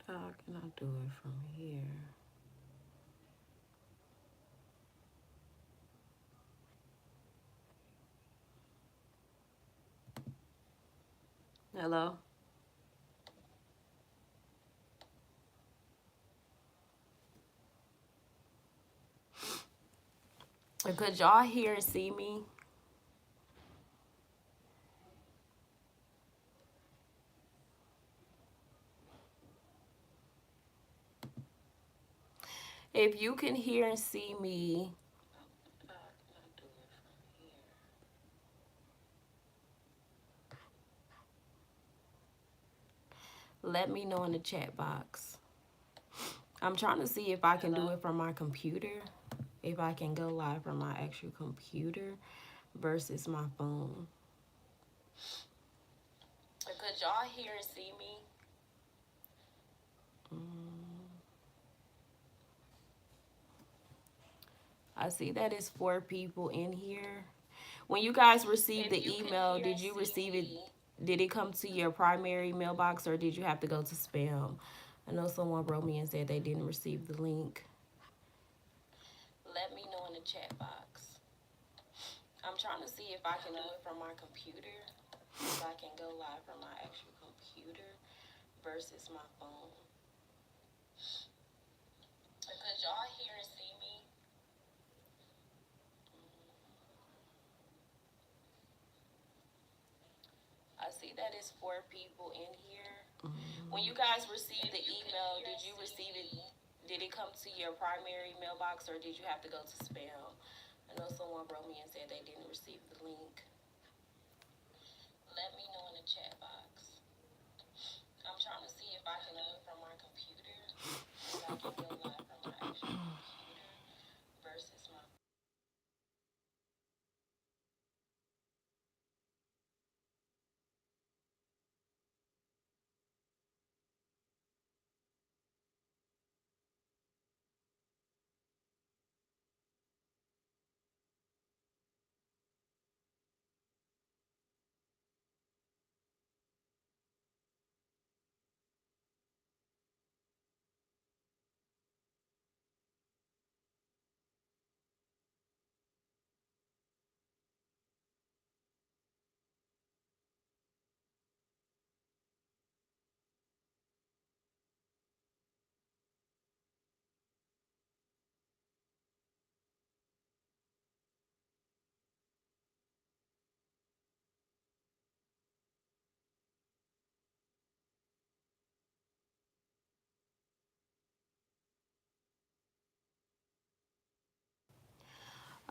How can I do it from here? Hello? Could y'all hear and see me? If you can hear and see me, let me know in the chat box. I'm trying to see if I can do it from my computer. If I can go live from my actual computer versus my phone. Could y'all hear and see me? I see that it's 4 people in here. When you guys received the email, did you receive it? Did it come to your primary mailbox or did you have to go to spam? I know someone wrote me and said they didn't receive the link. Let me know in the chat box. I'm trying to see if I can do it from my computer. If I can go live from my actual computer versus my phone. Could y'all hear and see me? I see that it's 4 people in here. When you guys received the email, did you receive it? Did it come to your primary mailbox or did you have to go to spam? I know someone wrote me and said they didn't receive the link. Let me know in the chat box. I'm trying to see if I can do it from my computer. If I can go live from my actual computer versus my.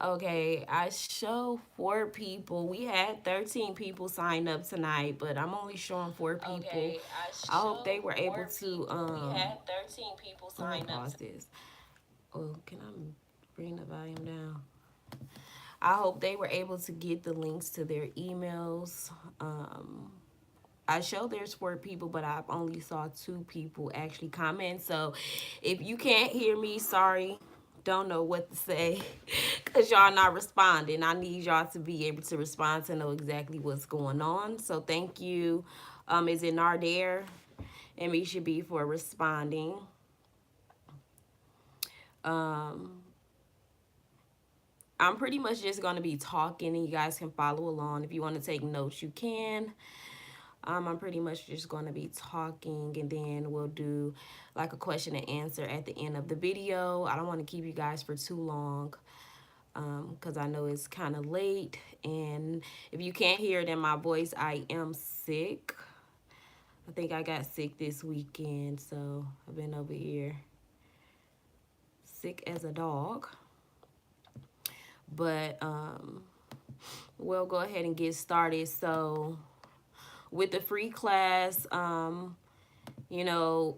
Okay, I show 4 people. We had 13 people signed up tonight, but I'm only showing 4 people. Okay, I hope they were able to we had 13 people signed up. Pause this. Oh, can I bring the volume down? I hope they were able to get the links to their emails. I show there's 4 people, but I've only saw 2 people actually comment. So if you can't hear me, sorry. Don't know what to say because y'all not responding. I need y'all to be able to respond to know exactly what's going on. So thank you. Is it Nardair and Misha B for responding. Um, I'm pretty much just going to be talking and you guys can follow along. If you want to take notes, you can. I'm pretty much just going to be talking and then we'll do like a question and answer at the end of the video. I don't want to keep you guys for too long because I know it's kind of late. And if you can't hear it in my voice, I am sick. I think I got sick this weekend, so I've been over here sick as a dog. But we'll go ahead and get started. So with the free class, you know,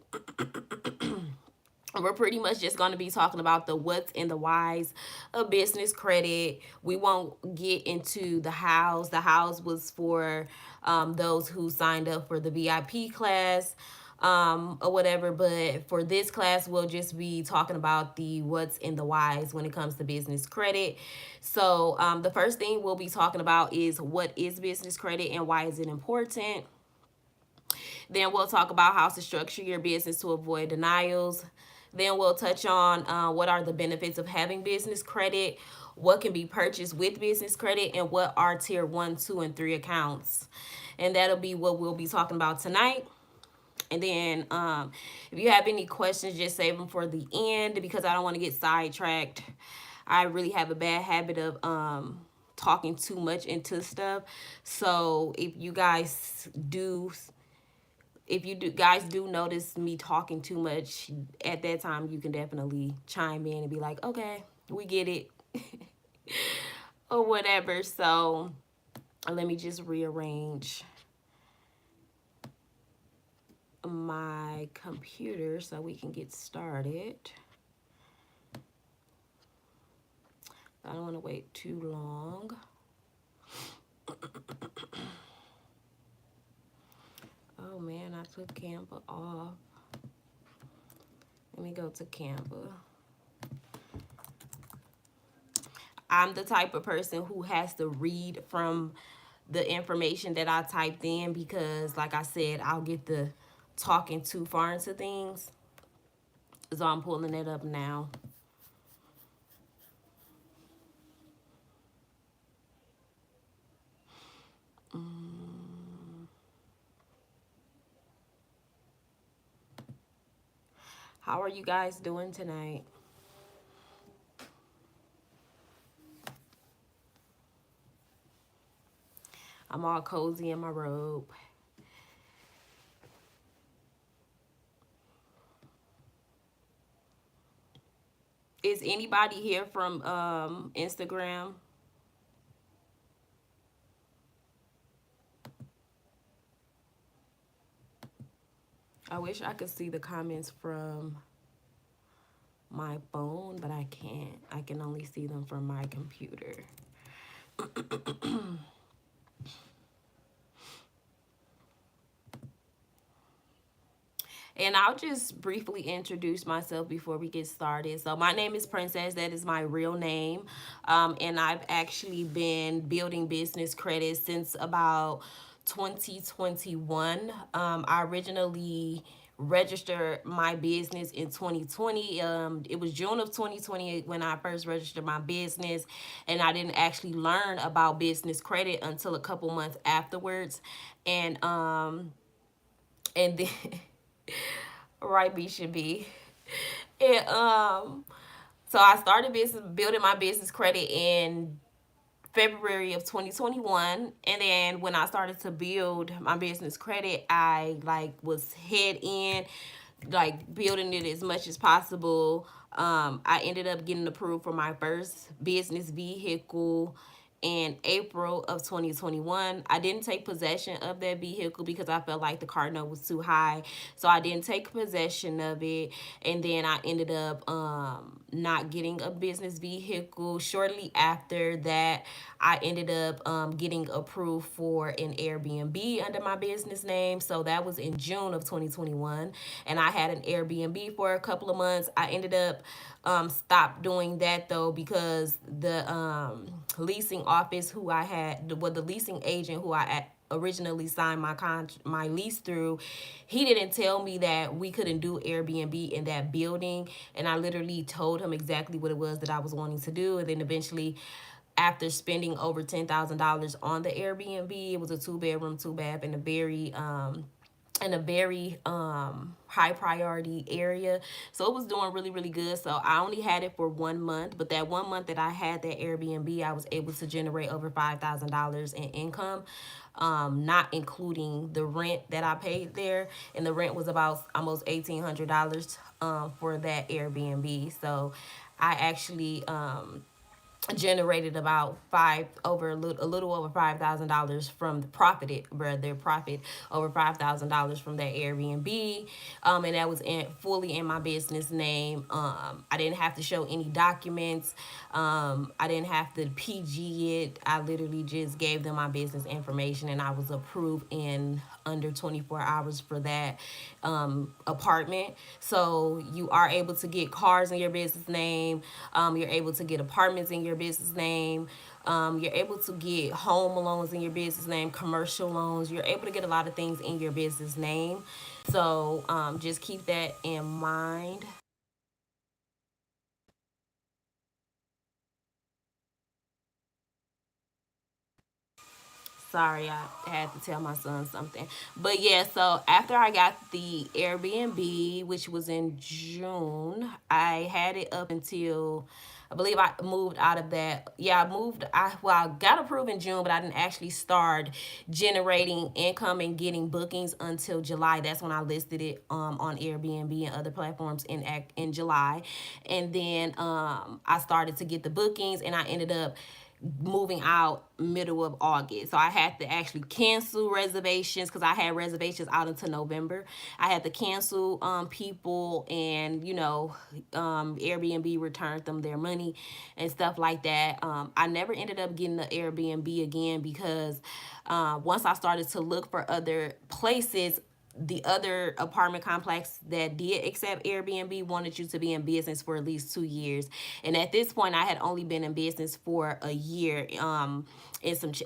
we're pretty much just going to be talking about the what's and the whys of business credit. We won't get into the hows. The hows was for those who signed up for the VIP class or whatever. But for this class, we'll just be talking about the what's and the whys when it comes to business credit. So the first thing we'll be talking about is what is business credit and why is it important. Then we'll talk about how to structure your business to avoid denials. Then we'll touch on what are the benefits of having business credit, what can be purchased with business credit, and what are tier 1, 2, and 3 accounts. And that'll be what we'll be talking about tonight. And then if you have any questions, just save them for the end because I don't want to get sidetracked. I really have a bad habit of talking too much into stuff. So if you guys do notice me talking too much at that time, you can definitely chime in and be like, okay, we get it. Or whatever. So let me just rearrange my computer so we can get started. I don't want to wait too long. Oh man, I took Canva off. Let me go to Canva. I'm the type of person who has to read from the information that I typed in because, like I said, I'll get the talking too far into things. So I'm pulling it up now. How are you guys doing tonight? I'm all cozy in my robe. Is anybody here from Instagram? I wish I could see the comments from my phone, but I can't. I can only see them from my computer. And I'll just briefly introduce myself before we get started. So my name is Princess. That is my real name. And I've actually been building business credit since about 2021. I originally registered my business in 2020. It was June of 2020 when I first registered my business, and I didn't actually learn about business credit until a couple months afterwards. And then right, B should be. And so I started building my business credit in February of 2021. And then when I started to build my business credit, I was head in, building it as much as possible. I ended up getting approved for my first business vehicle in April of 2021. I didn't take possession of that vehicle because I felt like the car note was too high. So I didn't take possession of it. And then I ended up not getting a business vehicle. Shortly after that, I ended up getting approved for an Airbnb under my business name. So that was in June of 2021. And I had an Airbnb for a couple of months. I ended up stopped doing that though because the leasing office who I had, the leasing agent who I originally signed my lease through, he didn't tell me that we couldn't do Airbnb in that building, and I literally told him exactly what it was that I was wanting to do. And then eventually, after spending over $10,000 on the Airbnb, it was a 2-bedroom, 2-bath in a very high priority area, so it was doing really, really good. So I only had it for 1 month, but that 1 month that I had that Airbnb, I was able to generate over $5,000 in income, not including the rent that I paid there. And the rent was about almost $1,800 for that Airbnb. So I actually generated about a little over $5,000 from the profit over $5,000 from that Airbnb, and that was fully in my business name. I didn't have to show any documents. I didn't have to PG it. I literally just gave them my business information, and I was approved in under 24 hours for that apartment. So you are able to get cars in your business name. You're able to get apartments in your your business name. You're able to get home loans in your business name, commercial loans. You're able to get a lot of things in your business name. So just keep that in mind. Sorry, I had to tell my son something. But yeah, so after I got the Airbnb, which was in June, I had it up until I believe I moved out of that. Yeah, I moved. I got approved in June, but I didn't actually start generating income and getting bookings until July. That's when I listed it on Airbnb and other platforms in July, and then I started to get the bookings, and I ended up moving out middle of August. So I had to actually cancel reservations because I had reservations out until November. I had to cancel people, and Airbnb returned them their money and stuff like that. I never ended up getting the Airbnb again because once I started to look for other places, the other apartment complex that did accept Airbnb wanted you to be in business for at least 2 years. And at this point, I had only been in business for a year. And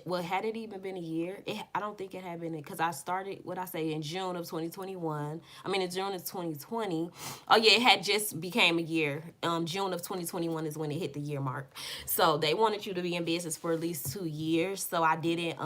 well, had it even been a year? I don't think it had been, because I started, what I say, in June of 2021. I mean, in June of 2020. Oh, yeah, it had just became a year. June of 2021 is when it hit the year mark. So they wanted you to be in business for at least 2 years. So I didn't.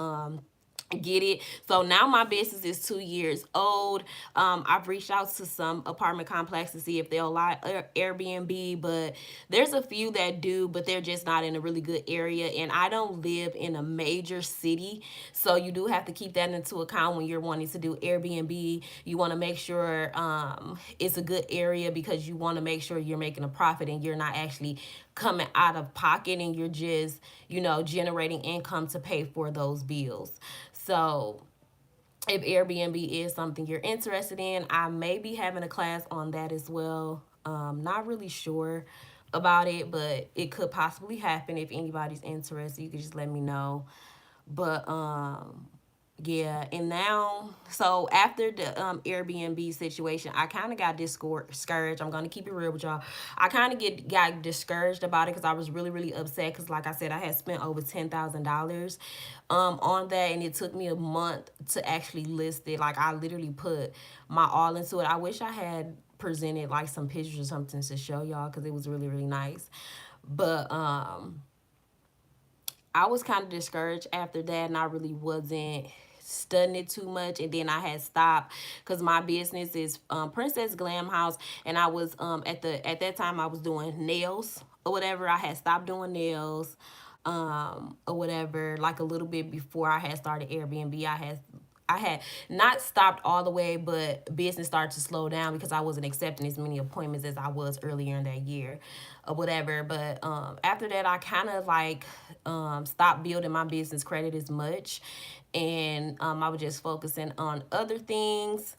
Get it. So now my business is 2 years old. I've reached out to some apartment complexes to see if they'll allow Airbnb, but there's a few that do, but they're just not in a really good area, and I don't live in a major city. So you do have to keep that into account when you're wanting to do Airbnb. You want to make sure it's a good area, because you want to make sure you're making a profit and you're not actually coming out of pocket, and you're just generating income to pay for those bills. So if Airbnb is something you're interested in, I may be having a class on that as well. Not really sure about it, but it could possibly happen. If anybody's interested, you could just let me know. But yeah, and now, so after the Airbnb situation, I kind of got discouraged. I'm gonna keep it real with y'all. I kind of got discouraged about it because I was really really upset, because like I said, I had spent over $10,000 on that, and it took me a month to actually list it. Like, I literally put my all into it. I wish I had presented like some pictures or something to show y'all, because it was really really nice. But I was kind of discouraged after that, and I really wasn't studying it too much. And then I had stopped because my business is Princess Glam House, and I was at that time I was doing nails or whatever. I had stopped doing nails or whatever, like a little bit before I had started Airbnb. I had not stopped all the way, but business started to slow down because I wasn't accepting as many appointments as I was earlier in that year or whatever. But after that, I kind of like stopped building my business credit as much. And I was just focusing on other things.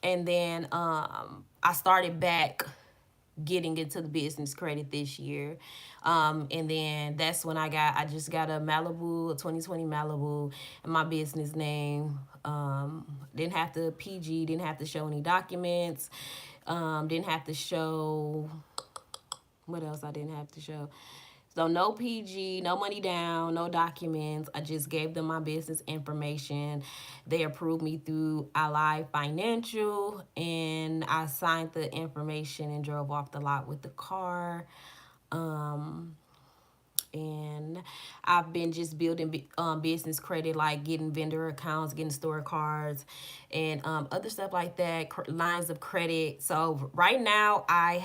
And then I started back getting into the business credit this year. And then that's when I just got a Malibu, a 2020 Malibu, and my business name. Didn't have to PG, didn't have to show any documents, didn't have to show, what else I didn't have to show? So no PG, no money down, no documents. I just gave them my business information. They approved me through Ally Financial, and I signed the information and drove off the lot with the car. Um, and I've been just building business credit, like getting vendor accounts, getting store cards, and other stuff like that, lines of credit. So right now I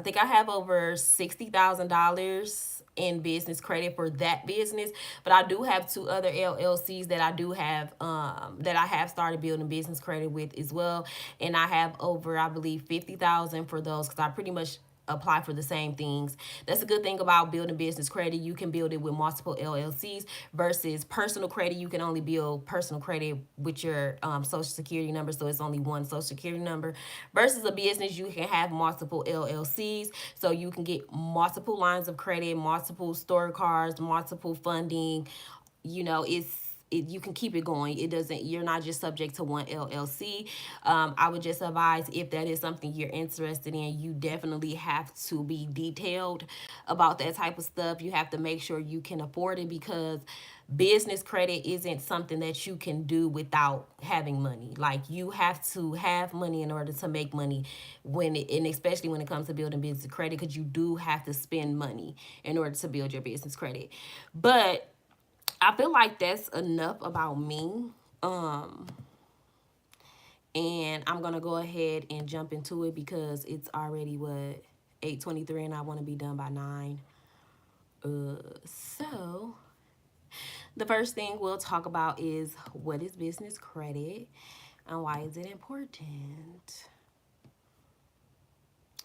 think I have over $60,000 in business credit for that business. But I do have two other LLCs that I do have that I have started building business credit with as well, and I have over, I believe, 50,000 for those, because I pretty much apply for the same things. That's a good thing about building business credit. You can build it with multiple LLCs versus personal credit. You can only build personal credit with your social security number, so it's only one social security number. Versus a business, you can have multiple LLCs, so you can get multiple lines of credit, multiple store cards, multiple funding. It's you can keep it going. It doesn't, you're not just subject to one LLC. I would just advise, if that is something you're interested in, you definitely have to be detailed about that type of stuff. You have to make sure you can afford it, because business credit isn't something that you can do without having money. Like, you have to have money in order to make money, and especially when it comes to building business credit, because you do have to spend money in order to build your business credit. But I feel like that's enough about me. Um, and I'm gonna go ahead and jump into it, because it's already what, 8:23, and I want to be done by 9. So the first thing we'll talk about is, what is business credit and why is it important?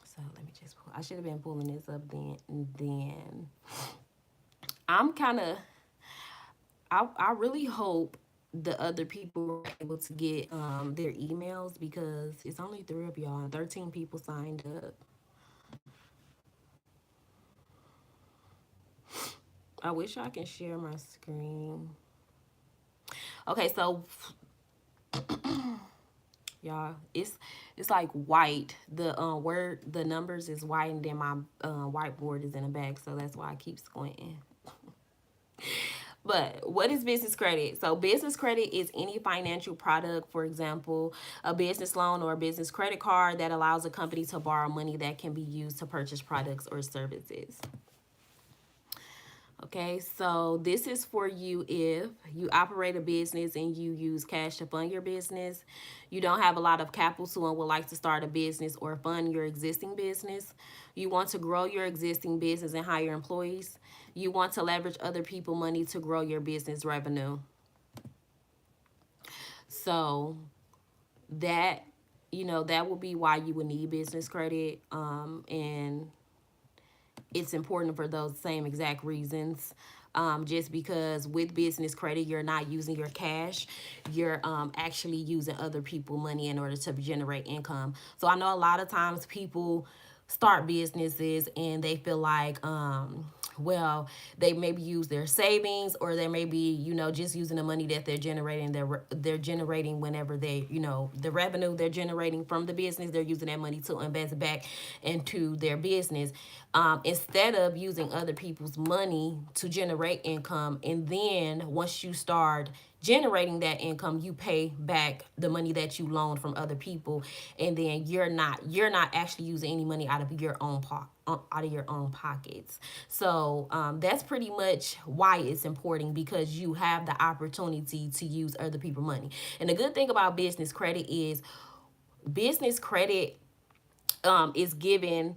So let me just pull. I should have been pulling this up then. I'm kind of. I really hope the other people were able to get their emails, because it's only 3 of y'all and 13 people signed up. I wish I can share my screen. Okay, so y'all, it's like white. The numbers is white, and then my whiteboard is in the back, so that's why I keep squinting. But what is business credit? So business credit is any financial product, for example, a business loan or a business credit card, that allows a company to borrow money that can be used to purchase products or services. Okay, so this is for you if you operate a business and you use cash to fund your business. You don't have a lot of capital and would like to start a business or fund your existing business. You want to grow your existing business and hire employees. You want to leverage other people money to grow your business revenue. So that, that would be why you would need business credit. And it's important for those same exact reasons. Just because with business credit, you're not using your cash, you're actually using other people money in order to generate income. So I know a lot of times people start businesses and they feel like, well, they maybe use their savings, or they may be, just using the money that they're generating. They're generating whenever they, the revenue they're generating from the business, they're using that money to invest back into their business, instead of using other people's money to generate income. And then once you start generating that income, you pay back the money that you loaned from other people, and then you're not actually using any money out of your own pockets. So that's pretty much why it's important, because you have the opportunity to use other people's money. And the good thing about business credit is, business credit is given,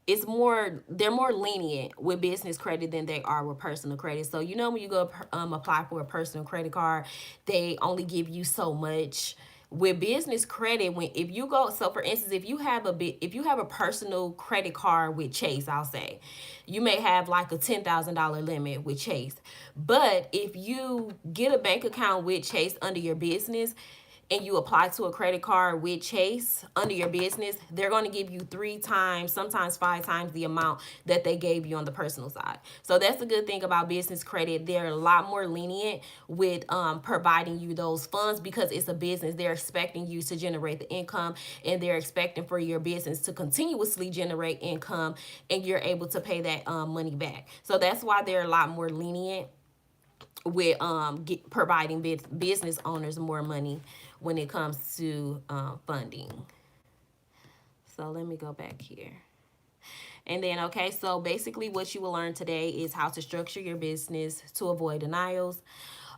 they're more lenient with business credit than they are with personal credit. So when you go apply for a personal credit card, they only give you so much. With business credit, when if you go, so for instance, if you have a personal credit card with Chase, I'll say, you may have like a $10,000 limit with Chase. But if you get a bank account with Chase under your business, and you apply to a credit card with Chase under your business, they're going to give you 3 times, sometimes 5 times the amount that they gave you on the personal side. So that's the good thing about business credit. They're a lot more lenient with providing you those funds, because it's a business. They're expecting you to generate the income, and they're expecting for your business to continuously generate income, and you're able to pay that money back. So that's why they're a lot more lenient with providing business owners more money when it comes to funding. So let me go back here. And then, okay, so basically what you will learn today is how to structure your business to avoid denials.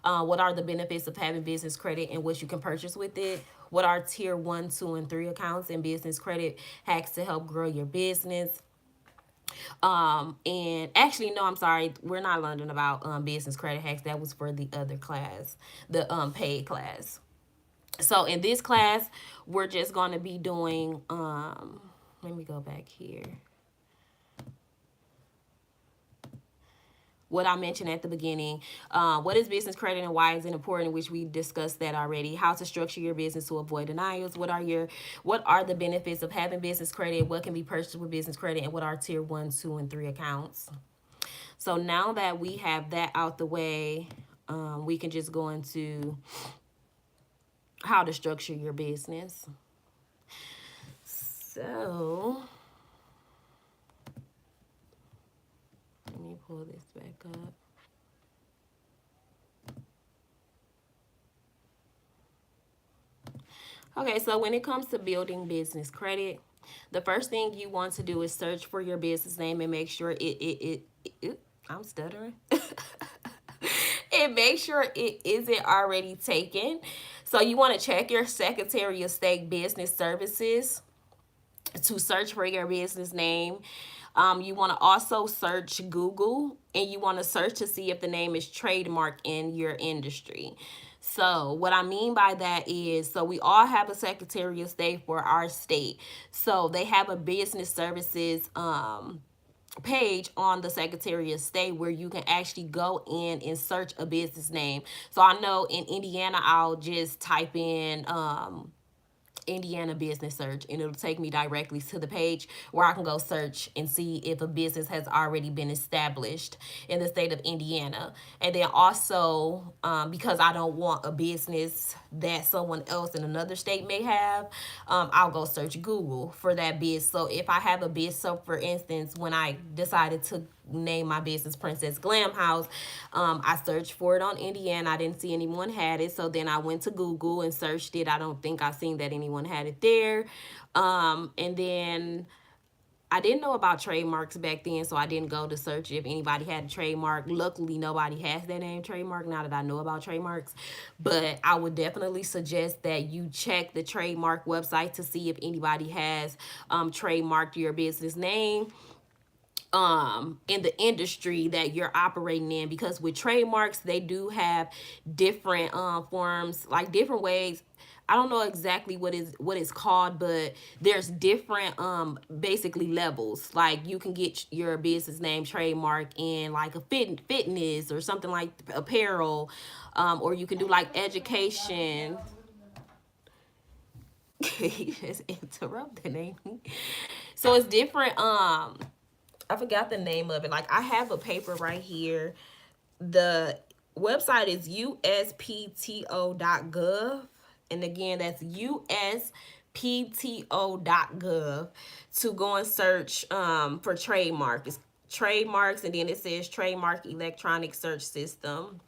What are the benefits of having business credit and what you can purchase with it? What are tier 1, 2, and 3 accounts and business credit hacks to help grow your business? And actually, no, I'm sorry, we're not learning about business credit hacks. That was for the other class, the paid class. So in this class, we're just going to be doing, let me go back here. What I mentioned at the beginning, what is business credit and why is it important, which we discussed that already. How to structure your business to avoid denials. What are the benefits of having business credit? What can be purchased with business credit? And what are tier 1, 2, and 3 accounts? So now that we have that out the way, we can just go into how to structure your business. So let me pull this back up. Okay, so when it comes to building business credit, the first thing you want to do is search for your business name and make sure I'm stuttering. And make sure it isn't already taken. So you want to check your Secretary of State Business Services to search for your business name. You want to also search Google, and you want to search to see if the name is trademark in your industry. So what I mean by that is, so we all have a Secretary of State for our state. So they have a business services page on the Secretary of State where you can actually go in and search a business name. So I know in Indiana, I'll just type in Indiana business search, and it'll take me directly to the page where I can go search and see if a business has already been established in the state of Indiana. And then also, because I don't want a business that someone else in another state may have, I'll go search Google for that biz. So if I have a biz, so for instance, when I decided to name my business Princess Glam House, I searched for it on Indiana. I didn't see anyone had it, so then I went to Google and searched it. I don't think I seen that anyone had it there. And then I didn't know about trademarks back then, so I didn't go to search if anybody had a trademark. Luckily, nobody has that name trademark now that I know about trademarks. But I would definitely suggest that you check the trademark website to see if anybody has trademarked your business name in the industry that you're operating in, because with trademarks they do have different forms, like different ways. I don't know exactly what it's called, but there's different basically levels. Like you can get your business name trademark in like a fitness or something like apparel, or you can do like education. You just interrupted, ain't he? So it's different. I forgot the name of it. Like I have a paper right here. The website is uspto.gov. And again, that's uspto.gov to go and search for trademark. It's trademarks, and then it says trademark electronic search system.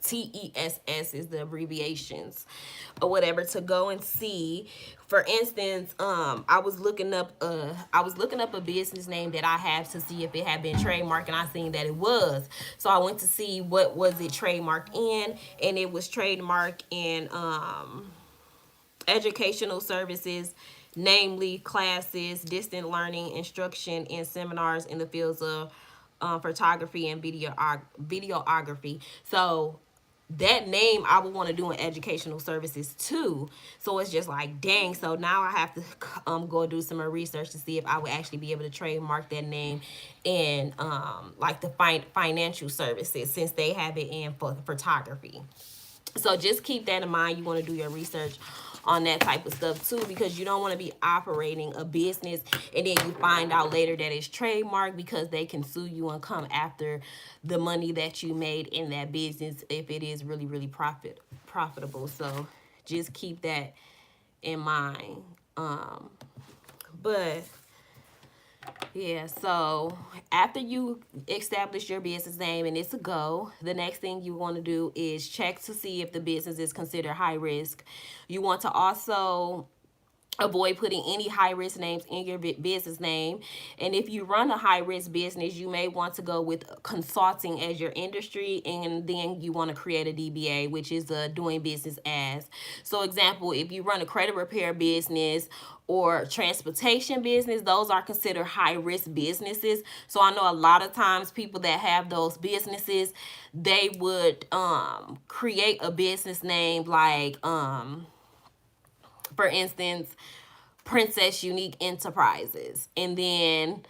TESS is the abbreviations or whatever, to go and see. For instance, I was looking up a business name that I have to see if it had been trademarked, and I seen that it was. So I went to see what was it trademarked in, and it was trademarked in educational services, namely classes, distant learning, instruction, and seminars in the fields of photography and videography. So that name I would want to do in educational services too. So it's just like, dang. So now I have to go do some more research to see if I would actually be able to trademark that name in like the financial services, since they have it in for photography. So just keep that in mind. You want to do your research on that type of stuff too, because you don't want to be operating a business and then you find out later that it's trademarked, because they can sue you and come after the money that you made in that business if it is really, really profitable. So just keep that in mind. But yeah, so after you establish your business name and it's a go, the next thing you want to do is check to see if the business is considered high risk. You want to also avoid putting any high risk names in your business name. And if you run a high risk business, you may want to go with consulting as your industry, and then you want to create a DBA, which is a doing business as. So example, if you run a credit repair business or transportation business, those are considered high risk businesses. So I know a lot of times people that have those businesses, they would create a business name like for instance, Princess Unique Enterprises. And then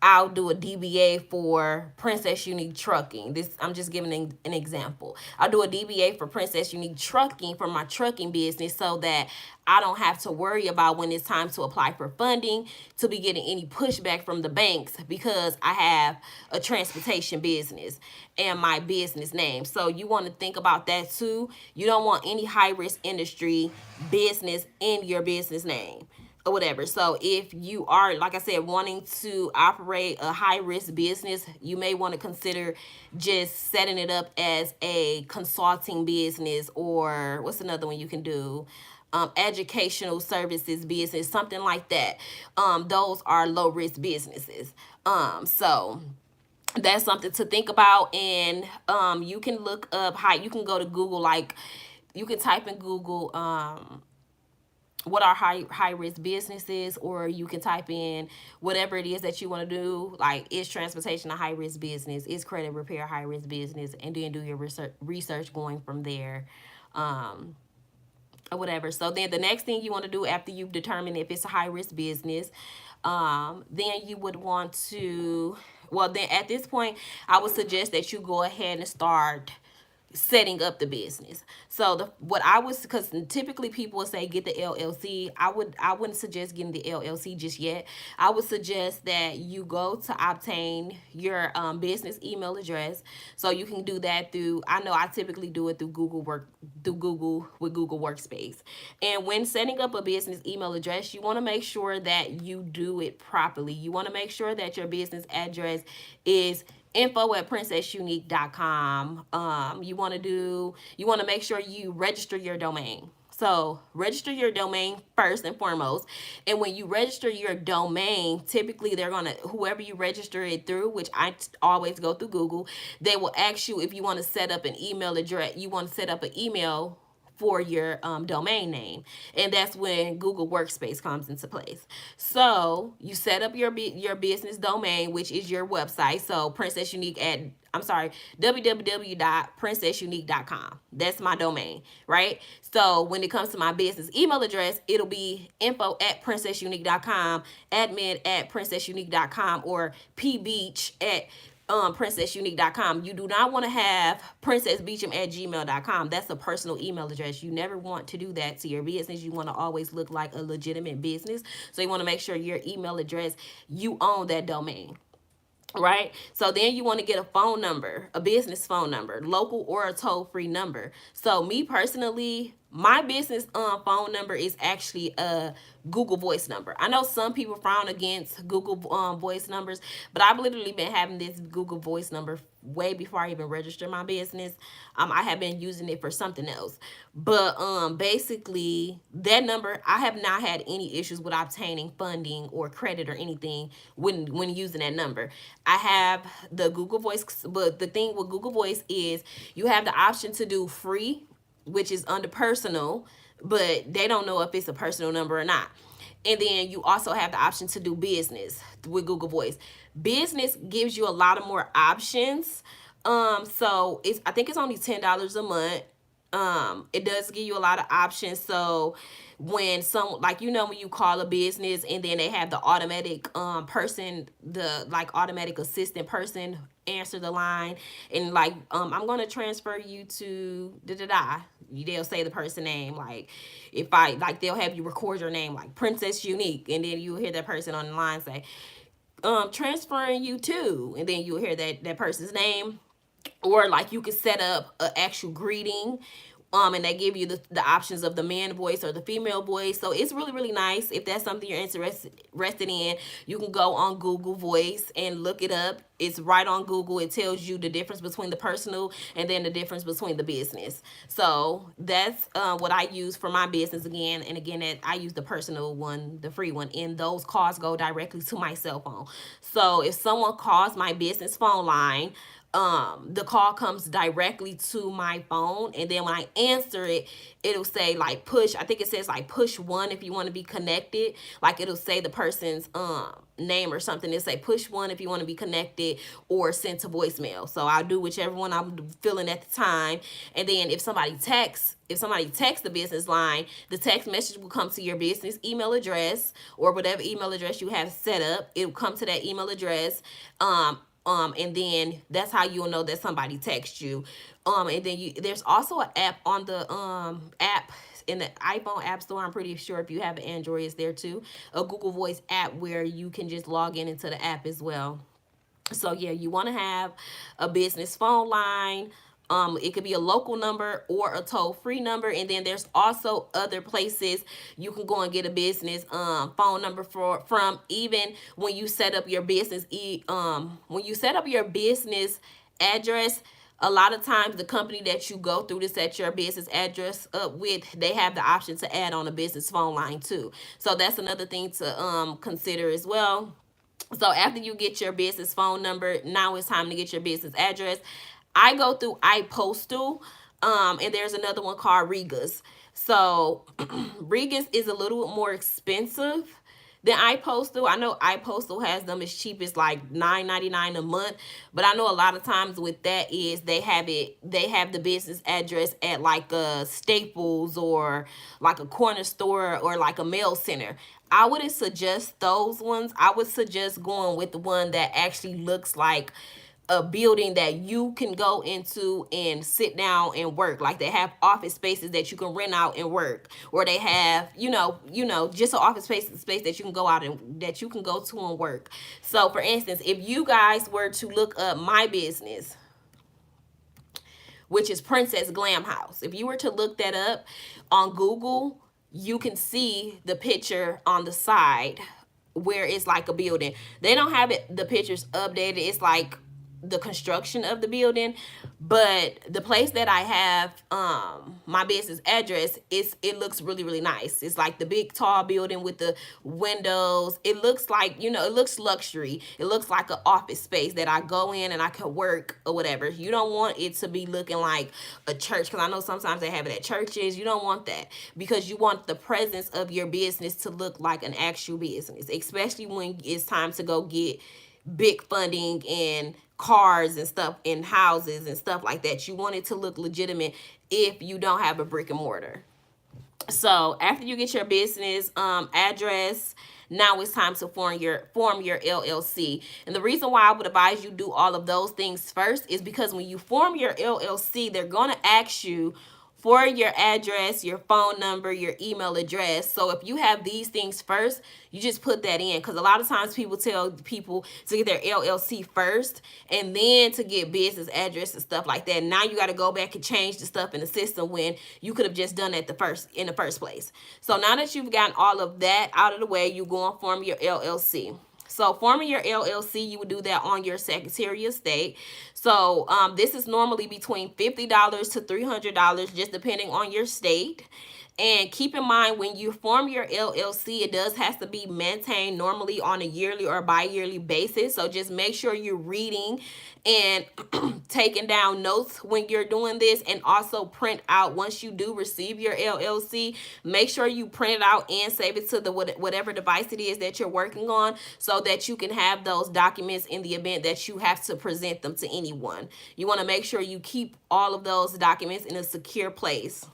I'll do a DBA for Princess Unique Trucking. This, I'm just giving an example. I'll do a DBA for Princess Unique Trucking for my trucking business, so that I don't have to worry about when it's time to apply for funding to be getting any pushback from the banks, because I have a transportation business and my business name. So you want to think about that too. You don't want any high risk industry business in your business name or whatever. So if you are, like I said, wanting to operate a high risk business, you may want to consider just setting it up as a consulting business, or what's another one you can do? Educational services business, something like that. Those are low risk businesses. So that's something to think about. And you can look up how you can go to Google, like you can type in Google what are high risk businesses, or you can type in whatever it is that you want to do, like is transportation a high risk business, is credit repair a high risk business, and then do your research going from there. Or whatever. So then the next thing you want to do after you've determined if it's a high risk business, then you would want to, well, then at this point, I would suggest that you go ahead and start setting up the business. So what I was, because typically people would say get the LLC. I wouldn't suggest getting the LLC just yet. I would suggest that you go to obtain your business email address. So you can do that through, I know I typically do it through Google with Google Workspace. And when setting up a business email address, you want to make sure that you do it properly. You want to make sure that your business address is info@princessunique.com. You want to make sure you register your domain. So register your domain first and foremost. And when you register your domain, typically they're going to, whoever you register it through, which I always go through Google, they will ask you if you want to set up an email address, you want to set up an email for your domain name, and that's when Google Workspace comes into place. So you set up your business domain, which is your website. So Princess Unique at, I'm sorry, www.princessunique.com. That's my domain, right? So when it comes to my business email address, it'll be info@princessunique.com, admin@princessunique.com, or pbeach@princessunique.com. You do not want to have princessbeecham@gmail.com. That's a personal email address. You never want to do that to your business. You want to always look like a legitimate business. So you want to make sure your email address, you own that domain. Right? So then you want to get a phone number, a business phone number, local or a toll-free number. So me personally, my business phone number is actually a Google Voice number. I know some people frown against Google Voice numbers, but I've literally been having this Google Voice number way before I even registered my business. I have been using it for something else. But basically, that number, I have not had any issues with obtaining funding or credit or anything when using that number. I have the Google Voice, but the thing with Google Voice is you have the option to do free, which is under personal, but they don't know if it's a personal number or not. And then you also have the option to do business with Google Voice. Business gives you a lot of more options. So I think it's only $10 a month. It does give you a lot of options. So when like, when you call a business and then they have the automatic person, the like automatic assistant person answer the line, and like I'm gonna transfer you to da da da, they'll say the person name, like if I like, they'll have you record your name like Princess Unique, and then you'll hear that person on the line say transferring you to, and then you'll hear that person's name. Or like you could set up an actual greeting, and they give you the options of the man voice or the female voice. So it's really, really nice. If that's something you're interested in, you can go on Google Voice and look it up. It's right on Google. It tells you the difference between the personal and then the difference between the business. So that's what I use for my business again. And again, I use the personal one, the free one, and those calls go directly to my cell phone. So if someone calls my business phone line, the call comes directly to my phone, and then when I answer it, it'll say like push, I think it says like push one if you want to be connected. Like it'll say the person's name or something. It'll say push one if you want to be connected, or send to voicemail. So I'll do whichever one I'm feeling at the time. And then if somebody texts the business line, the text message will come to your business email address, or whatever email address you have set up. It will come to that email address. And then that's how you'll know that somebody texts you. And then there's also an app on the app in the iPhone app store. I'm pretty sure if you have an Android, it's there too. A Google Voice app where you can just log in into the app as well. So yeah, you want to have a business phone line. It could be a local number or a toll-free number, and then there's also other places you can go and get a business phone number from. Even when you set up your business when you set up your business address, a lot of times the company that you go through to set your business address up with, they have the option to add on a business phone line too. So that's another thing to consider as well. So after you get your business phone number, now it's time to get your business address. I go through iPostal, and there's another one called Regus. So Regus is a little bit more expensive than iPostal. I know iPostal has them as cheap as like $9.99 a month, but I know a lot of times with that is they have the business address at like a Staples or like a corner store or like a mail center. I wouldn't suggest those ones. I would suggest going with the one that actually looks like a building that you can go into and sit down and work. Like they have office spaces that you can rent out and work, or they have just an office space that you can go out and that you can go to and work. So for instance, if you guys were to look up my business, which is Princess Glam House, if you were to look that up on Google, you can see the picture on the side where it's like a building. They don't have the pictures updated. It's like the construction of the building, but the place that I have my business address, it looks really, really nice. It's like the big tall building with the windows. It looks like, it looks luxury. It looks like an office space that I go in and I can work or whatever. You don't want it to be looking like a church, because I know sometimes they have it at churches. You don't want that, because you want the presence of your business to look like an actual business, especially when it's time to go get big funding and cars and stuff and houses and stuff like that. You want it to look legitimate if you don't have a brick and mortar. So after you get your business address, now it's time to form your LLC. And the reason why I would advise you do all of those things first is because when you form your LLC, they're going to ask you for your address, your phone number, your email address. So if you have these things first, you just put that in, because a lot of times people tell people to get their LLC first and then to get business address and stuff like that. Now you got to go back and change the stuff in the system when you could have just done it in the first place. So now that you've gotten all of that out of the way, you go and form your LLC. So forming your LLC, you would do that on your Secretary of State. So this is normally between $50 to $300, just depending on your state. And keep in mind, when you form your LLC, it does have to be maintained normally on a yearly or bi-yearly basis. So just make sure you're reading and taking down notes when you're doing this, and also print out once you do receive your LLC. Make sure you print it out and save it to the whatever device it is that you're working on, so that you can have those documents in the event that you have to present them to anyone. You want to make sure you keep all of those documents in a secure place.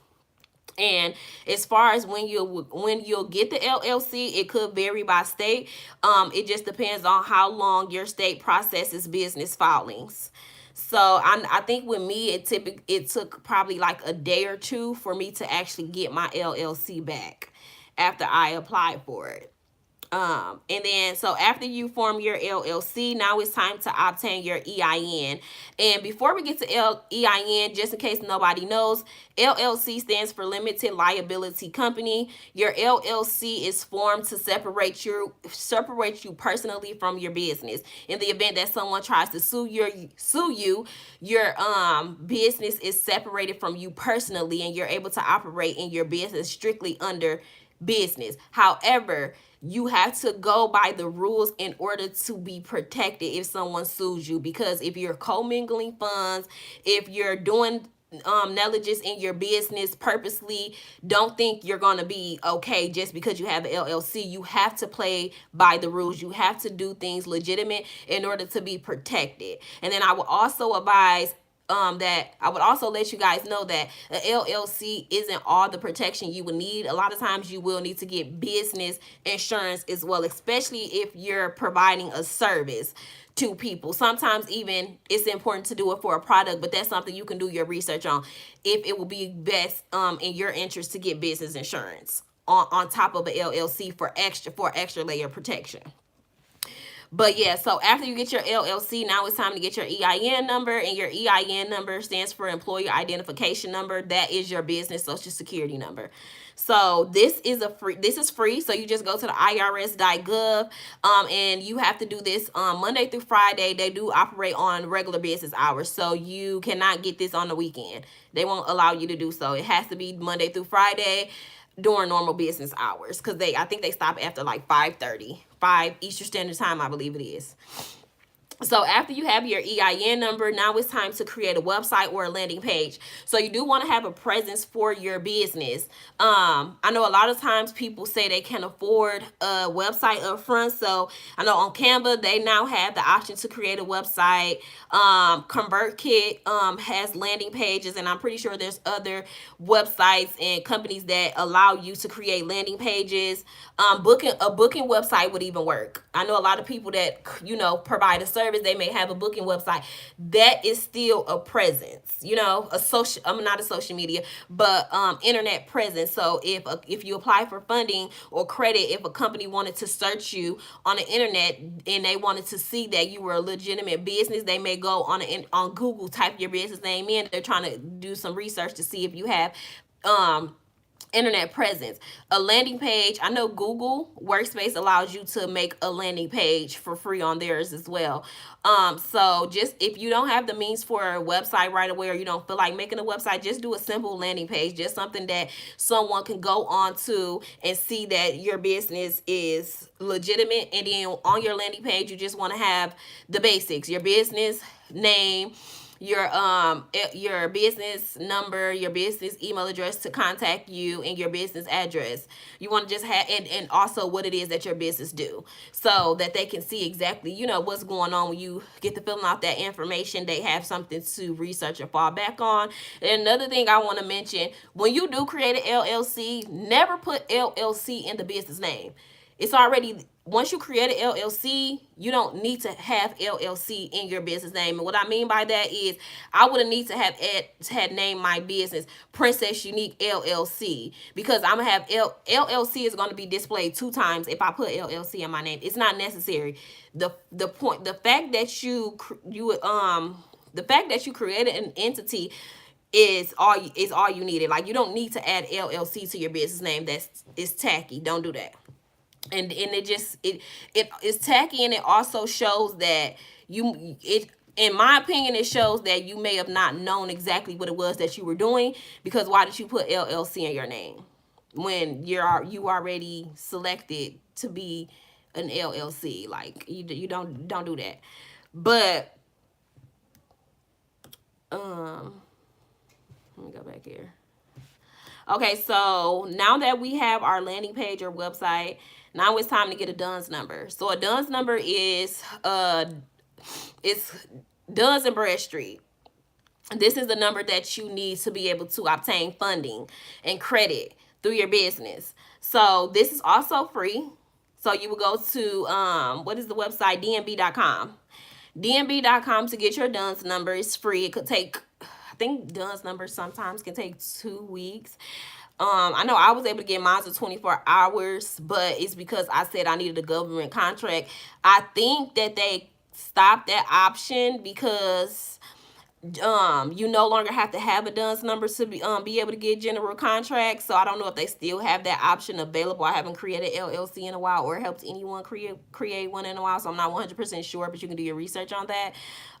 And as far as when you'll get the LLC, it could vary by state. It just depends on how long your state processes business filings. So I think with me, it took probably like a day or two for me to actually get my LLC back after I applied for it. And then so after you form your LLC, now it's time to obtain your EIN. And before we get to EIN, just in case nobody knows, LLC stands for Limited Liability Company. Your LLC is formed to separate you personally from your business. In the event that someone tries to sue you, your business is separated from you personally, and you're able to operate in your business strictly under business. However, you have to go by the rules in order to be protected if someone sues you. Because if you're commingling funds, if you're doing negligence in your business purposely, don't think you're going to be okay just because you have an LLC. You have to play by the rules. You have to do things legitimate in order to be protected. And then I will also advise that I would also let you guys know that a LLC isn't all the protection you will need. A lot of times you will need to get business insurance as well, especially if you're providing a service to people. Sometimes even it's important to do it for a product, but that's something you can do your research on if it will be best in your interest to get business insurance on top of a LLC for extra layer of protection. But yeah, so after you get your LLC, now it's time to get your EIN number, and your EIN number stands for Employer Identification Number. That is your business Social Security number. So this is free. So you just go to the irs.gov, and you have to do this Monday through Friday. They do operate on regular business hours, so you cannot get this on the weekend. They won't allow you to do so. It has to be Monday through Friday during normal business hours, because I think they stop after like 5:30, 5 Eastern Standard Time, I believe it is. So after you have your EIN number, now it's time to create a website or a landing page. So you do want to have a presence for your business. I know a lot of times people say they can't afford a website up front. So I know on Canva, they now have the option to create a website. ConvertKit has landing pages, and I'm pretty sure there's other websites and companies that allow you to create landing pages. Booking website would even work. I know a lot of people that, provide a service. They may have a booking website. That is still a presence, a social, not a social media, but internet presence. So if you apply for funding or credit, if a company wanted to search you on the internet and they wanted to see that you were a legitimate business, they may go on Google, type your business name in. They're trying to do some research to see if you have internet presence. A landing page, I know Google Workspace allows you to make a landing page for free on theirs as well. So just if you don't have the means for a website right away, or you don't feel like making a website, just do a simple landing page, just something that someone can go on to and see that your business is legitimate. And then on your landing page, you just want to have the basics: your business name, your business number, your business email address to contact you, and your business address. You want to just have, and also what it is that your business do, so that they can see exactly what's going on. When you get to filling out that information, they have something to research and fall back on. And another thing I want to mention: when you do create an LLC, never put LLC in the business name. It's already, once you create an LLC, you don't need to have LLC in your business name. And what I mean by that is, I wouldn't need to have had named my business Princess Unique LLC, because I'm gonna have LLC is going to be displayed 2 times if I put LLC in my name. It's not necessary. The fact that you created an entity is all you needed. Like, you don't need to add LLC to your business name. It's tacky. Don't do that. And it's tacky, and it also shows that in my opinion, it shows that you may have not known exactly what it was that you were doing, because why did you put LLC in your name when you already selected to be an LLC? Like, you don't do that. But let me go back here. Okay, so now that we have our landing page or website, now it's time to get a DUNS number. So a DUNS number is it's Duns and Bradstreet. This is the number that you need to be able to obtain funding and credit through your business. So this is also free. So you will go to what is the website? DNB.com. DNB.com to get your DUNS number. It's free. It could take, I think DUNS numbers sometimes can take 2 weeks. I know I was able to get mine in 24 hours, but it's because I said I needed a government contract. I think that they stopped that option because you no longer have to have a DUNS number to be able to get general contracts. So I don't know if they still have that option available. I haven't created LLC in a while or helped anyone create one in a while, so I'm not 100% sure, but you can do your research on that.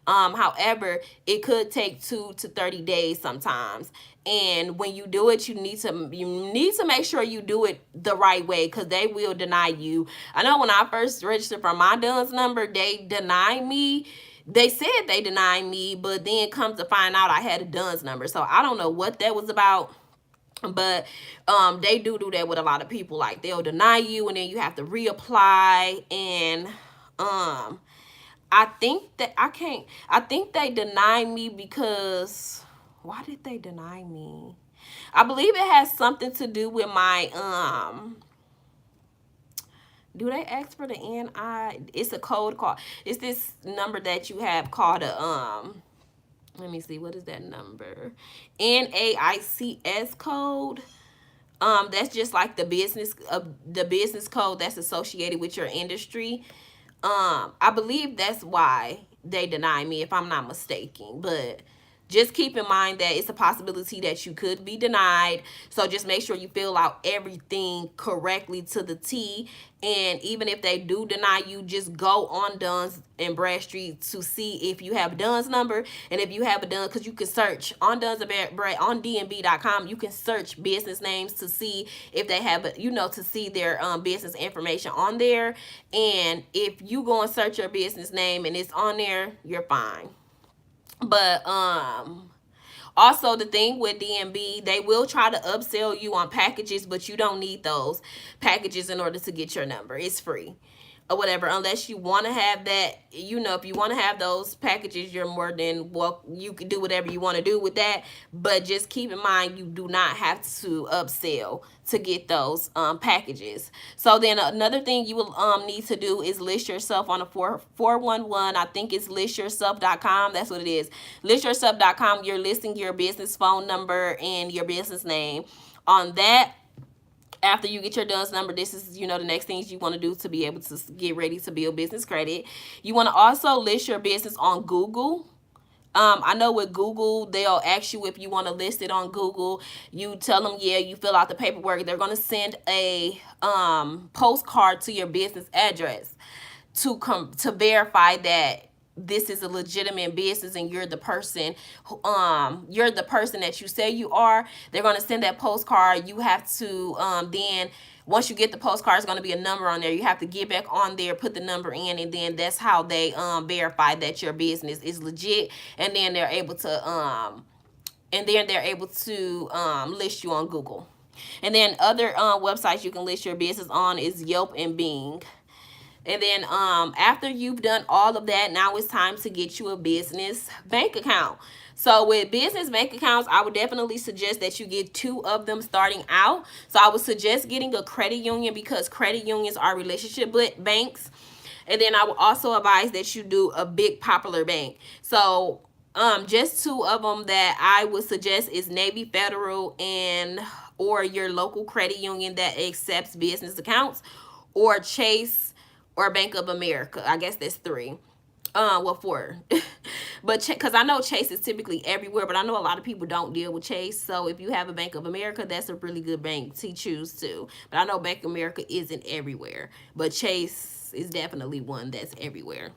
However, it could take 2 to 30 days sometimes. And when you do it, you need to make sure you do it the right way, because they will deny you. I know when I first registered for my DUNS number, they denied me. They said they denied me, but then comes to find out I had a DUNS number. So I don't know what that was about. But they do that with a lot of people. Like, they'll deny you and then you have to reapply. And I think that I think they denied me because, why did they deny me? I believe it has something to do with my do they ask for the NI? It's a code called, it's this number that you have called a let me see, what is that number? NAICS code. That's just like the business code that's associated with your industry. I believe that's why they deny me, if I'm not mistaken. But just keep in mind that it's a possibility that you could be denied. So just make sure you fill out everything correctly to the T. And even if they do deny you, just go on Duns and Bradstreet to see if you have a Duns number. And if you have a Duns, because you can search on Duns and Brad on DNB.com, you can search business names to see if they have, to see their business information on there. And if you go and search your business name and it's on there, you're fine. But also, the thing with DNB, they will try to upsell you on packages, but you don't need those packages in order to get your number. It's free or whatever, unless you want to have that. If you want to have those packages, you're more than well, you can do whatever you want to do with that. But just keep in mind, you do not have to upsell to get those packages. So then another thing you will need to do is list yourself on a 411. I think it's listyourself.com. That's what it is. Listyourself.com. You're listing your business phone number and your business name on that. After you get your DUNS number, this is, the next things you want to do to be able to get ready to build business credit. You want to also list your business on Google. I know with Google, they'll ask you if you want to list it on Google. You tell them, yeah, you fill out the paperwork. They're going to send a postcard to your business address to verify that this is a legitimate business and you're the person that you say you are. They're going to send that postcard. You have to then, once you get the postcard, it's going to be a number on there. You have to get back on there, put the number in, and then that's how they verify that your business is legit. And then they're able to list you on Google. And then other websites you can list your business on is Yelp and Bing. And then after you've done all of that, now it's time to get you a business bank account. So with business bank accounts, I would definitely suggest that you get 2 of them starting out. So I would suggest getting a credit union, because credit unions are relationship banks. And then I would also advise that you do a big popular bank. So just 2 of them that I would suggest is Navy Federal or your local credit union that accepts business accounts, or Chase or Bank of America. I guess that's 3. 4. But because I know Chase is typically everywhere, but I know a lot of people don't deal with Chase. So if you have a Bank of America, that's a really good bank to choose to. But I know Bank of America isn't everywhere, but Chase is definitely one that's everywhere.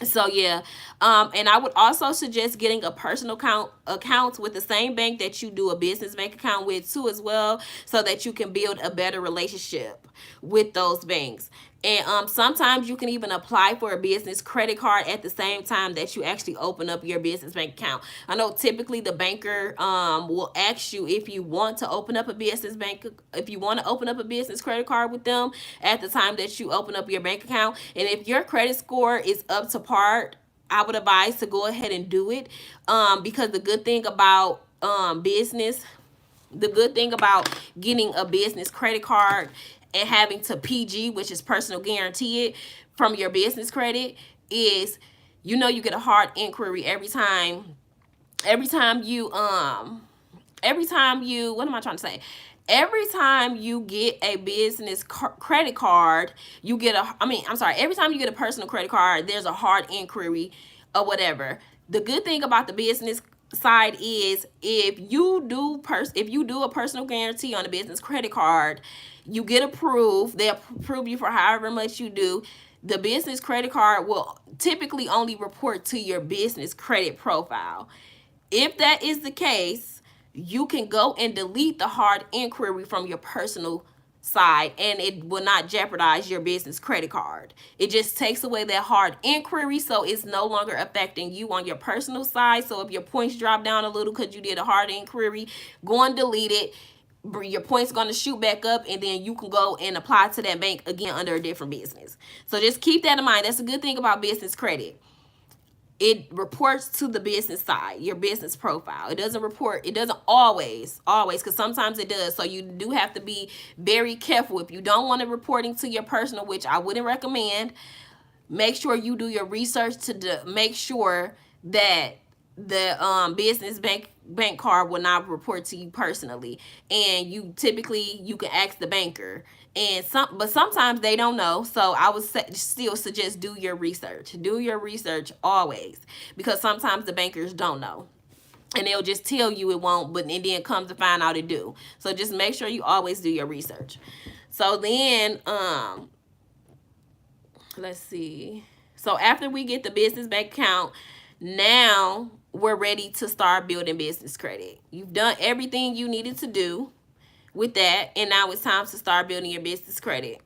So yeah, and I would also suggest getting a personal account with the same bank that you do a business bank account with too as well, so that you can build a better relationship with those banks. And sometimes you can even apply for a business credit card at the same time that you actually open up your business bank account. I know typically the banker will ask you if you want to open up a business credit card with them at the time that you open up your bank account. And if your credit score is up to par, I would advise to go ahead and do it, because the good thing about getting a business credit card and having to PG, which is personal guarantee it from your business credit, is you get a hard inquiry every time you what am I trying to say? Every time you get a business credit card, every time you get a personal credit card, there's a hard inquiry or whatever. The good thing about the business side is if you do a personal guarantee on a business credit card, you get approved. They approve you for however much you do. The business credit card will typically only report to your business credit profile. If that is the case, you can go and delete the hard inquiry from your personal side, and it will not jeopardize your business credit card. It just takes away that hard inquiry, so it's no longer affecting you on your personal side. So if your points drop down a little because you did a hard inquiry, go and delete it. Your points going to shoot back up, and then you can go and apply to that bank again under a different business. So just keep that in mind. That's a good thing about business credit. It reports to the business side, your business profile. It doesn't always, because sometimes it does. So you do have to be very careful. If you don't want it reporting to your personal, which I wouldn't recommend, make sure you do your research to make sure that the business bank card will not report to you personally. And you can ask the banker, and but sometimes they don't know. So I would still suggest do your research always, because sometimes the bankers don't know, and they'll just tell you it won't, but and then come to find out it do. So just make sure you always do your research. So then let's see. So after we get the business bank account, now we're ready to start building business credit. You've done everything you needed to do with that, and now it's time to start building your business credit.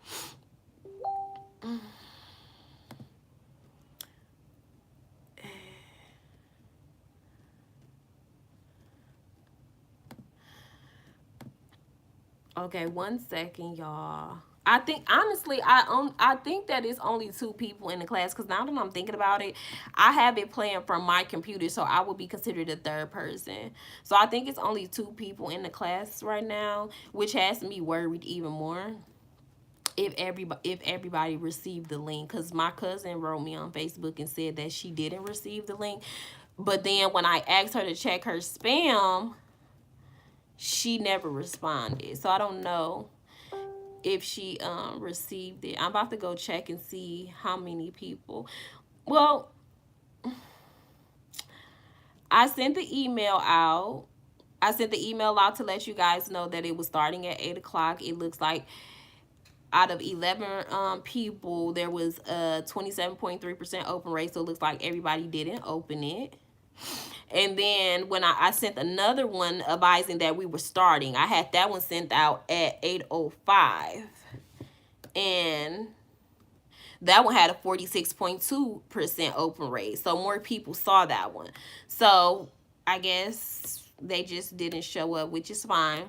Okay, 1 second, y'all. I think honestly, I think that it's only 2 people in the class, because now that I'm thinking about it, I have it playing from my computer, so I would be considered a third person. So I think it's only 2 people in the class right now, which has me worried even more if everybody received the link, because my cousin wrote me on Facebook and said that she didn't receive the link. But then when I asked her to check her spam, she never responded. So I don't know if she received it. I'm about to go check and see how many people. Well, I sent the email out. To let you guys know that it was starting at 8 o'clock. It looks like out of 11 people, there was a 27.3% open rate. So it looks like everybody didn't open it. And then when I sent another one advising that we were starting, I had that one sent out at 8:05. And that one had a 46.2% open rate. So more people saw that one. So I guess they just didn't show up, which is fine.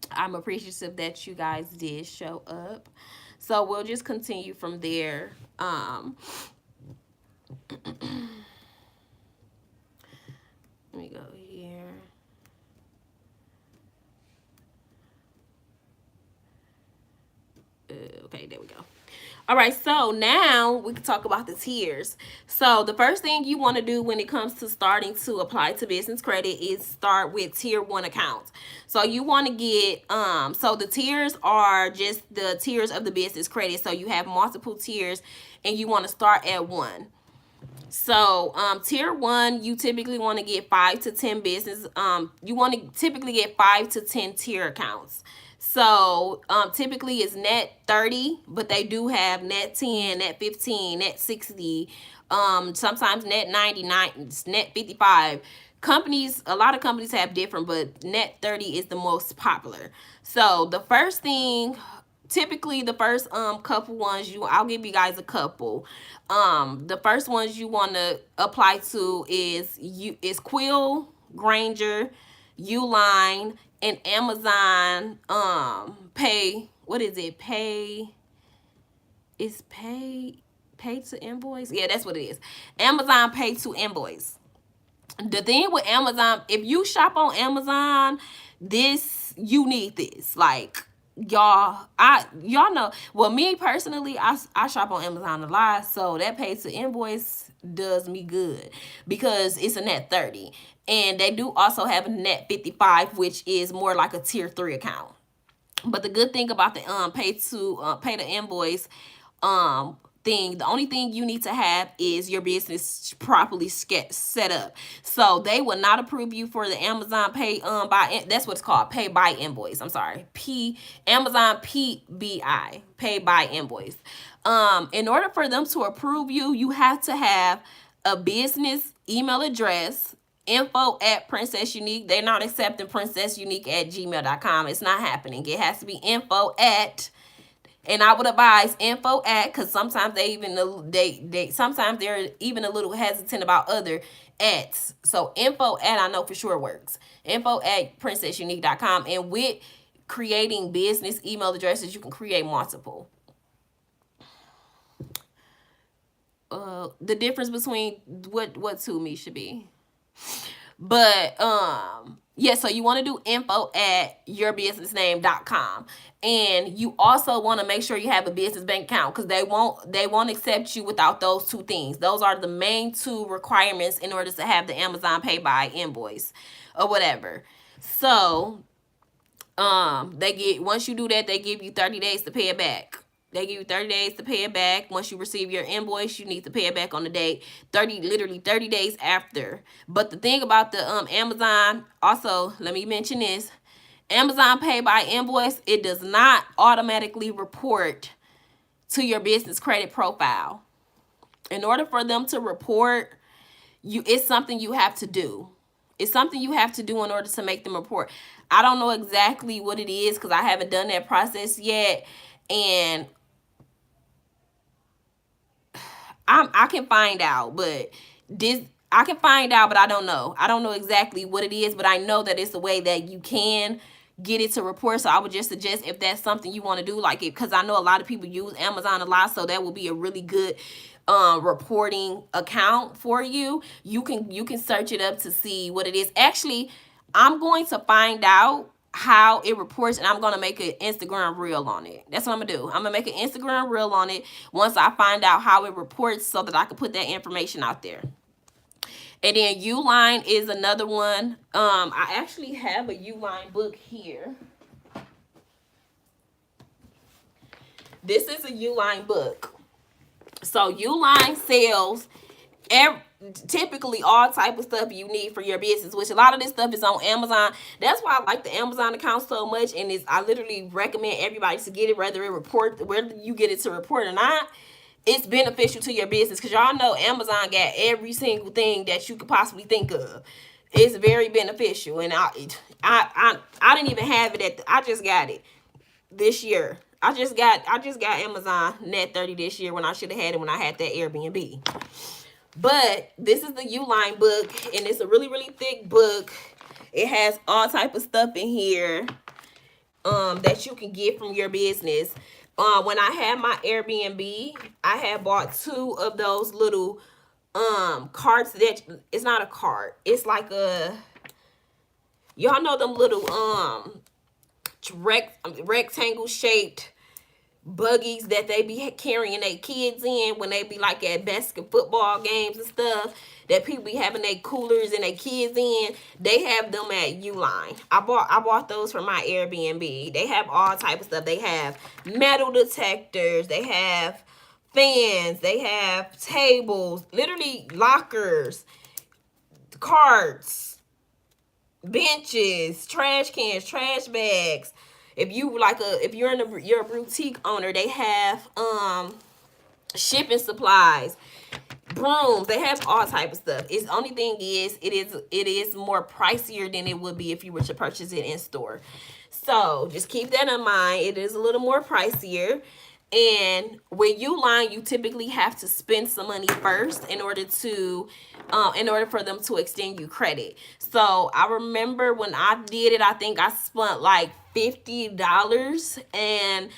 I'm appreciative that you guys did show up. So we'll just continue from there. Let me go here. Okay, there we go. All right, so now we can talk about the tiers. So the first thing you want to do when it comes to starting to apply to business credit is start with tier 1 accounts. So you want to get so the tiers are just the tiers of the business credit. So you have multiple tiers, and you want to start at 1. So tier 1, you typically want to get 5 to 10 business. You want to typically get 5 to 10 tier accounts. So typically it's net 30, but they do have net 10, net 15, net 60, sometimes net 99, net 55. A lot of companies have different, but net 30 is the most popular. So the first thing, typically the first couple ones, I'll give you guys a couple. The first ones you want to apply to is Quill, Granger, Uline, and Amazon Pay. What is it? Pay to invoice? Yeah, that's what it is. Amazon Pay to invoice. The thing with Amazon, if you shop on Amazon, you need this. Like, y'all know, well, me personally, I shop on Amazon a lot, so that Pay to invoice does me good because it's a net 30. And they do also have a net 55, which is more like a tier 3 account. But the good thing about the pay to invoice thing. The only thing you need to have is your business properly set up. So they will not approve you for the Amazon pay by, that's what it's called, pay by invoice. I'm sorry, Amazon PBI, pay by invoice. In order for them to approve you, you have to have a business email address, info at Princess Unique. They're not accepting princessunique@gmail.com. It's not happening. It has to be info at, and I would advise info at, because sometimes sometimes they're even a little hesitant about other ats. So info at, I know for sure works. Info at princessunique.com. And with creating business email addresses, you can create multiple. The difference between what to me should be. But yeah, so you want to do info at yourbusinessname.com. And you also want to make sure you have a business bank account, because they won't accept you without those two things. Those are the main two requirements in order to have the Amazon pay by invoice or whatever. So once you do that, they give you 30 days to pay it back. They give you 30 days to pay it back. Once you receive your invoice, you need to pay it back on the date, literally 30 days after. But the thing about the Amazon, also, let me mention this. Amazon pay by invoice, it does not automatically report to your business credit profile. In order for them to report, it's something you have to do. It's something you have to do in order to make them report. I don't know exactly what it is, because I haven't done that process yet. And I can find out, but I don't know. I don't know exactly what it is, but I know that it's a way that you can get it to report. So I would just suggest, if that's something you want to do, like, because I know a lot of people use Amazon a lot, so that will be a really good reporting account for you. You can search it up to see what it is. Actually, I'm going to find out how it reports, and I'm going to make an Instagram reel on it. That's what I'm going to do. I'm going to make an Instagram reel on it once I find out how it reports, so that I can put that information out there. And then Uline is another one. I actually have a Uline book here. This is a Uline book. So Uline sells typically all type of stuff you need for your business, which a lot of this stuff is on Amazon. That's why I like the Amazon account so much, and I literally recommend everybody to get it, whether you get it to report or not. It's beneficial to your business, because y'all know Amazon got every single thing that you could possibly think of. It's very beneficial, and I didn't even have it I just got it this year. I just got Amazon Net 30 this year, when I should have had it when I had that Airbnb. But this is the Uline book, and it's a really, really thick book. It has all type of stuff in here that you can get from your business. When I had my Airbnb, I had bought 2 of those little carts that, it's not a cart. It's like y'all know them little rectangle shaped buggies that they be carrying their kids in when they be like at basketball games and stuff, that people be having their coolers and their kids in. They have them at Uline. I bought those for my Airbnb. They have all type of stuff. They have metal detectors, they have fans, they have tables, literally lockers, carts, benches, trash cans, trash bags. If you're a boutique owner, they have shipping supplies, brooms. They have all type of stuff. It's only thing is it is more pricier than it would be if you were to purchase it in store. So just keep that in mind. It is a little more pricier. And when Uline, you typically have to spend some money first in order for them to extend you credit. So I remember when I did it, I think I spent like $50 and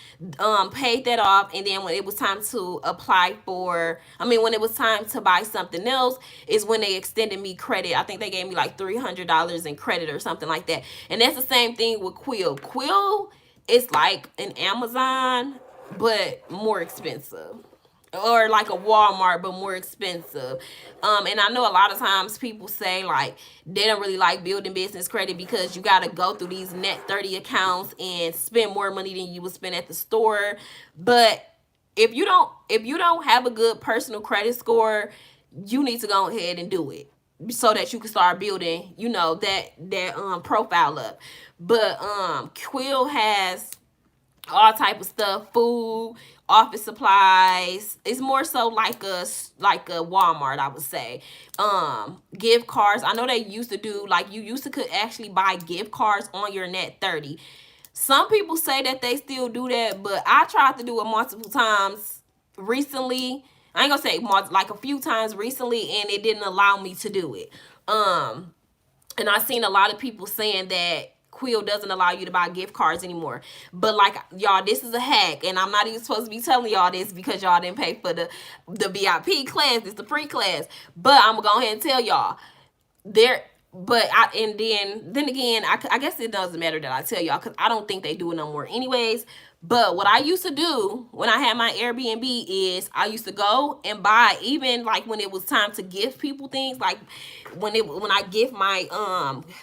paid that off. And then when it was time to when it was time to buy something else, is when they extended me credit. I think they gave me like $300 in credit or something like that. And that's the same thing with Quill. Quill is like an Amazon, but more expensive, or like a Walmart, but more expensive. And I know a lot of times people say like they don't really like building business credit, because you got to go through these Net 30 accounts and spend more money than you would spend at the store. But if you don't have a good personal credit score, you need to go ahead and do it so that you can start building, you know, that profile up. But Quill has all type of stuff, food, office supplies. It's more so like a Walmart, I would say. Gift cards. I know they used to do, like, you used to could actually buy gift cards on your net 30. Some people say that they still do that, but I tried to do it multiple times recently. I ain't gonna say like a few times recently, and it didn't allow me to do it. And I've seen a lot of people saying that Quill doesn't allow you to buy gift cards anymore. But like, y'all, this is a hack, and I'm not even supposed to be telling y'all this because y'all didn't pay for the VIP class. It's the free class. But I'm gonna go ahead and tell y'all there. But then again, I guess it doesn't matter that I tell y'all, because I don't think they do it no more anyways. But what I used to do when I had my Airbnb is I used to go and buy, even like when it was time to gift people things, like when I gift my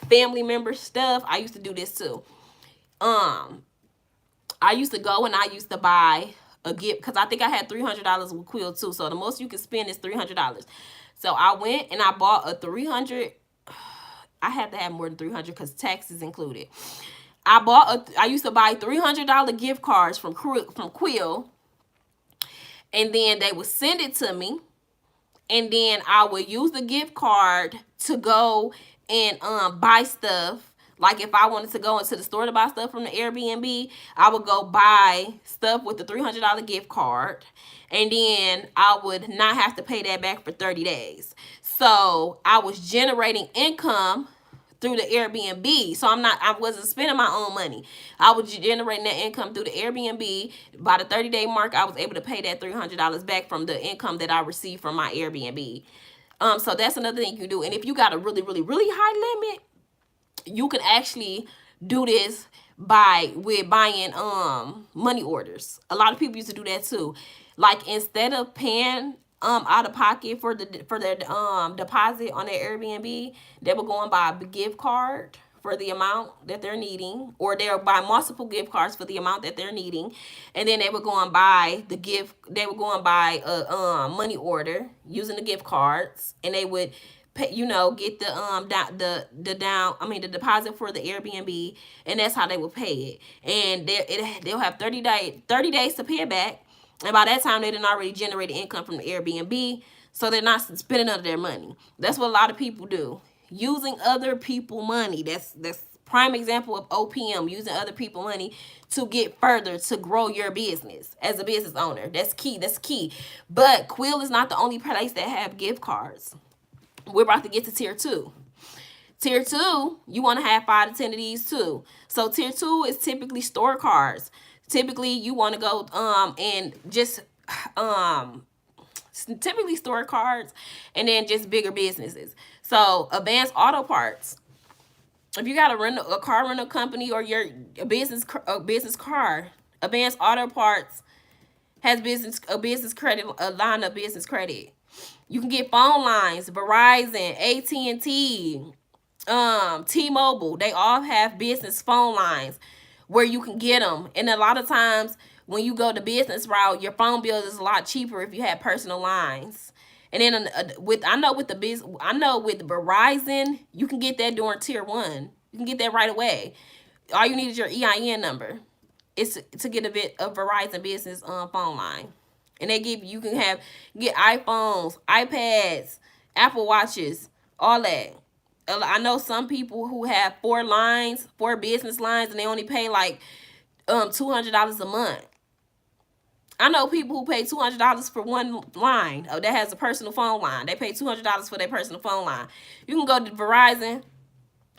family members stuff, I used to do this too. I used to go and I used to buy a gift, because I think I had $300 with Quill too. So the most you can spend is $300. So I went and I bought a 300. I had to have more than 300 because taxes included. I used to buy $300 gift cards from Quill, and then they would send it to me, and then I would use the gift card to go and buy stuff. Like if I wanted to go into the store to buy stuff from the Airbnb, I would go buy stuff with the $300 gift card, and then I would not have to pay that back for 30 days. So I was generating income through the Airbnb. So I wasn't spending my own money. I was generating that income through the Airbnb. By the 30-day mark, I was able to pay that $300 back from the income that I received from my Airbnb. So that's another thing you can do. And if you got a really, really, really high limit, you can actually do this with buying money orders. A lot of people used to do that too. Like, instead of paying out of pocket for their deposit on their Airbnb, they will go and buy a gift card for the amount that they're needing, or they'll buy multiple gift cards for the amount that they're needing, and then they would go and buy a money order using the gift cards, and they would pay, get the deposit for the Airbnb, and that's how they would pay it. And they'll have 30 days to pay it back. And by that time, they done already generated income from the Airbnb, so they're not spending other their money. That's what a lot of people do, using other people money. That's prime example of OPM, using other people money to get further, to grow your business as a business owner. That's key. But Quill is not the only place that have gift cards. We're about to get to tier 2. Tier 2, you want to have 5 to 10 of these too. So tier 2 is typically store cards. Typically, you want to go and just typically store cards, and then just bigger businesses. So Advanced Auto Parts. If you got a car rental company, or your business car, Advanced Auto Parts has a business credit, a line of business credit. You can get phone lines, Verizon, AT&T, T-Mobile. They all have business phone lines where you can get them. And a lot of times when you go the business route, your phone bill is a lot cheaper if you have personal lines. And then with Verizon, you can get that during tier 1. You can get that right away. All you need is your EIN number. It's to get a Verizon business phone line. And you can get iPhones, iPads, Apple Watches, all that. I know some people who have 4 business lines, and they only pay like $200 a month. I know people who pay $200 for one line that has a personal phone line. They pay $200 for their personal phone line. You can go to Verizon.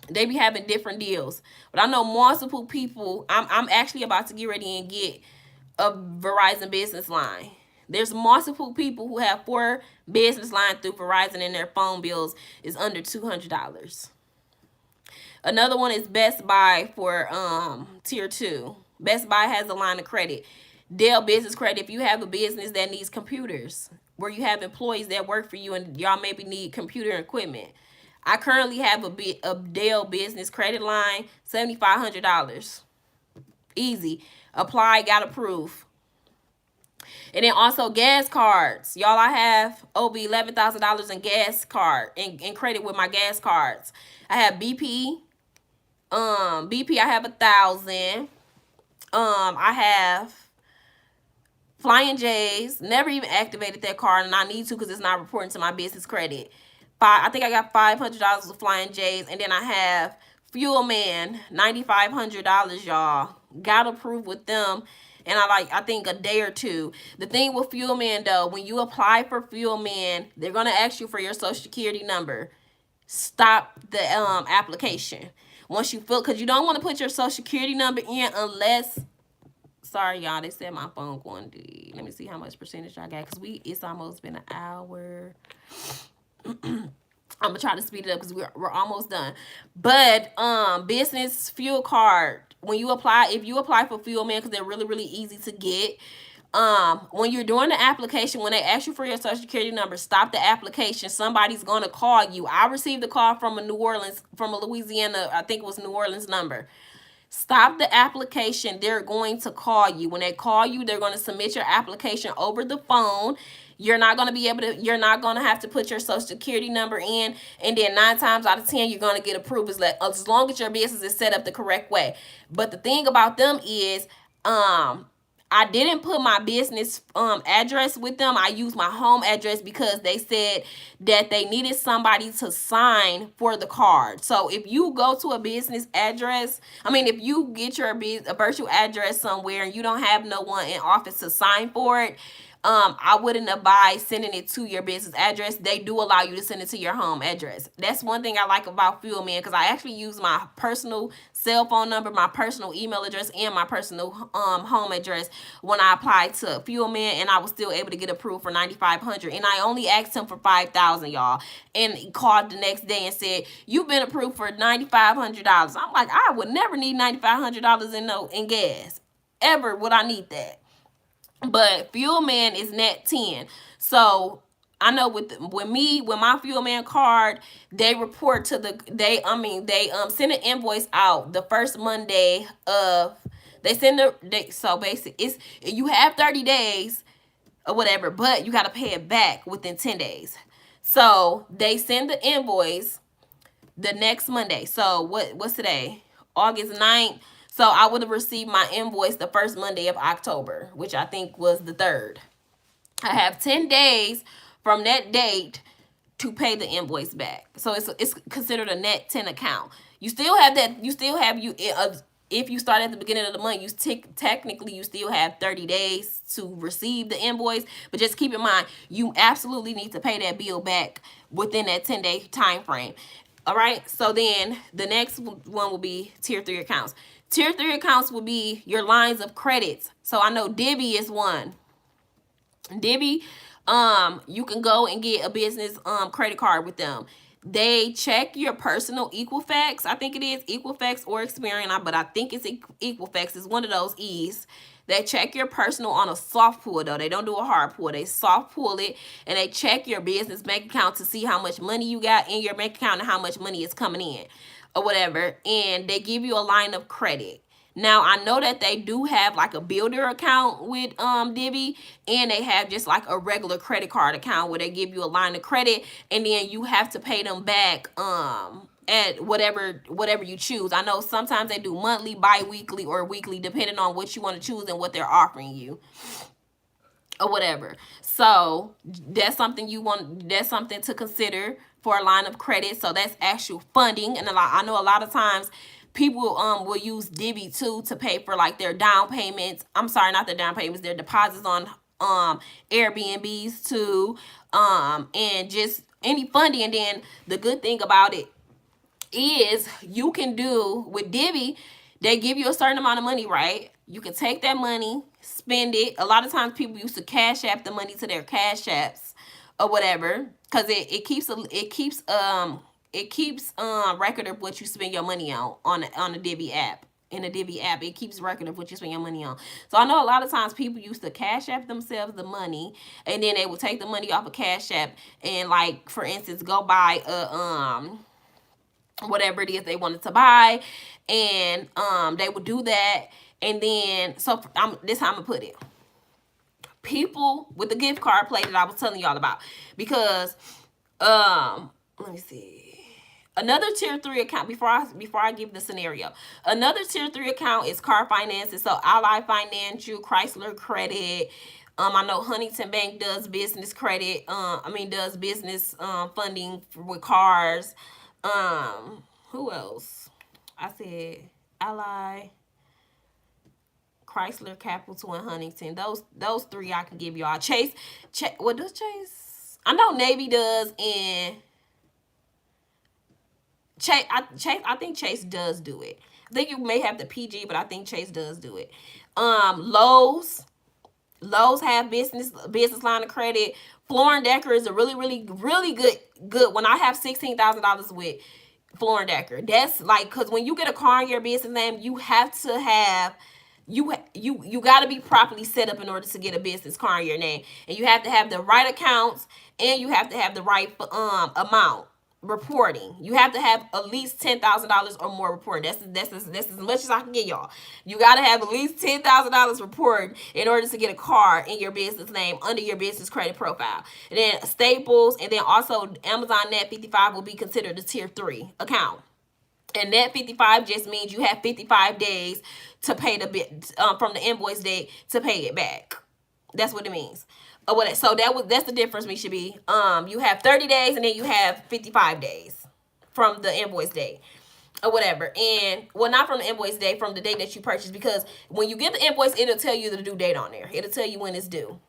They be having different deals. But I know multiple people. I'm actually about to get ready and get a Verizon business line. There's multiple people who have 4 business lines through Verizon, and their phone bills is under $200. Another one is Best Buy for tier 2. Best Buy has a line of credit. Dell Business Credit, if you have a business that needs computers, where you have employees that work for you and y'all maybe need computer equipment. I currently have a Dell Business Credit line, $7,500. Easy. Apply, got approved. And then also gas cards. Y'all, I have over $11,000 in gas card in credit with my gas cards. I have BP. BP I have 1,000. I have Flying J's. Never even activated that card, and I need to because it's not reporting to my business credit. I think I got $500 of Flying J's, and then I have Fuel Man, $9,500, y'all. Got approved with them. And I think a day or two. The thing with Fuel Man though, when you apply for Fuel Man, they're gonna ask you for your social security number. Stop the application. Once you fill, because you don't want to put your social security number in unless, sorry y'all, they said my phone going to, let me see how much percentage I got, because it's almost been an hour. I'm gonna try to speed it up because we're almost done. But business fuel card, when you apply, if you apply for Fuel Man, because they're really, really easy to get. When you're doing the application, when they ask you for your social security number, stop the application. Somebody's gonna call you. I received a call from a Louisiana, I think it was New Orleans number. Stop the application. They're going to call you. When they call you, they're going to submit your application over the phone. You're not going to have to put your social security number in. And then 9 times out of 10, you're going to get approved as long as your business is set up the correct way. But the thing about them is, I didn't put my business address with them. I used my home address because they said that they needed somebody to sign for the card. So if you go to a business address, if you get a virtual address somewhere and you don't have no one in office to sign for it, I wouldn't advise sending it to your business address. They do allow you to send it to your home address. That's one thing I like about Fuel Man, because I actually use my personal cell phone number, my personal email address, and my personal home address when I applied to Fuel Man, and I was still able to get approved for $9,500. And I only asked him for $5,000, y'all, and he called the next day and said, "You've been approved for $9,500." I'm like, I would never need $9,500 in gas. Ever would I need that. But Fuel Man is net 10. So I know with my Fuel Man card, they report to they send an invoice out the first Monday of, so basically you have 30 days or whatever, but you got to pay it back within 10 days. So they send the invoice the next Monday. So what's today? August 9th. So I would have received my invoice the first Monday of October, which I think was the 3rd. I have 10 days from that date to pay the invoice back. So it's considered a net 10 account. You still have that. If you start at the beginning of the month, technically you still have 30 days to receive the invoice. But just keep in mind, you absolutely need to pay that bill back within that 10-day time frame. All right. So then the next one will be tier 3 accounts. Tier 3 accounts will be your lines of credits. So I know Divvy is one. Divvy, you can go and get a business credit card with them. They check your personal Equifax. I think it is Equifax or Experian, but I think it's Equifax. It's one of those E's. They check your personal on a soft pull, though. They don't do a hard pull. They soft pull it, and they check your business bank account to see how much money you got in your bank account and how much money is coming in or whatever. And they give you a line of credit. Now, I know that they do have like a builder account with Divvy, and they have just like a regular credit card account where they give you a line of credit, and then you have to pay them back at whatever you choose. I know sometimes they do monthly, bi-weekly, or weekly, depending on what you want to choose and what they're offering you or whatever. So that's something to consider for a line of credit. So that's actual funding. And I know a lot of times people will use Divvy too to pay for like their down payments. I'm sorry, not their down payments, their deposits on Airbnbs too, and just any funding. And then the good thing about it is you can do with Divvy, they give you a certain amount of money, right? You can take that money, spend it. A lot of times people used to cash app the money to their cash apps or whatever, because it keeps record of what you spend your money on the Divvy app. In the Divvy app, it keeps record of what you spend your money on. So I know a lot of times people used to cash app themselves the money, and then they would take the money off of cash app and, like, for instance, go buy a whatever it is they wanted to buy, and they would do that. And then, so this how I'm gonna put it. people with the gift card play that I was telling y'all about. Because let me see. Another tier 3 account, before I give the scenario, another tier 3 account is car finances. So Ally Financial, Chrysler Credit. I know Huntington Bank does business credit. Does business funding with cars. Who else? I said Ally, Chrysler Capital, and Huntington. Those three I can give y'all. Chase, what does Chase? I know Navy does, and I think Chase does do it. I think you may have the PG, but I think Chase does do it. Lowe's have business line of credit. Floor and Decker is a really good. When I have $16,000 with Floor and Decker, that's like, because when you get a car in your business name, you have to have you got to be properly set up in order to get a business car in your name, and you have to have the right accounts, and you have to have the right amount reporting. You have to have at least $10,000 or more reporting. That's as much as I can get y'all. You got to have at least $10,000 reporting in order to get a car in your business name under your business credit profile. And then Staples, and then also Amazon Net 55 will be considered a tier 3 account. And Net 55 just means you have 55 days to pay the bit from the invoice date to pay it back. That's what it means. So that's the difference, we should be. You have 30 days, and then you have 55 days from the invoice date or whatever. And well, not from the invoice date, from the date that you purchased, because when you get the invoice, it'll tell you the due date on there. It'll tell you when it's due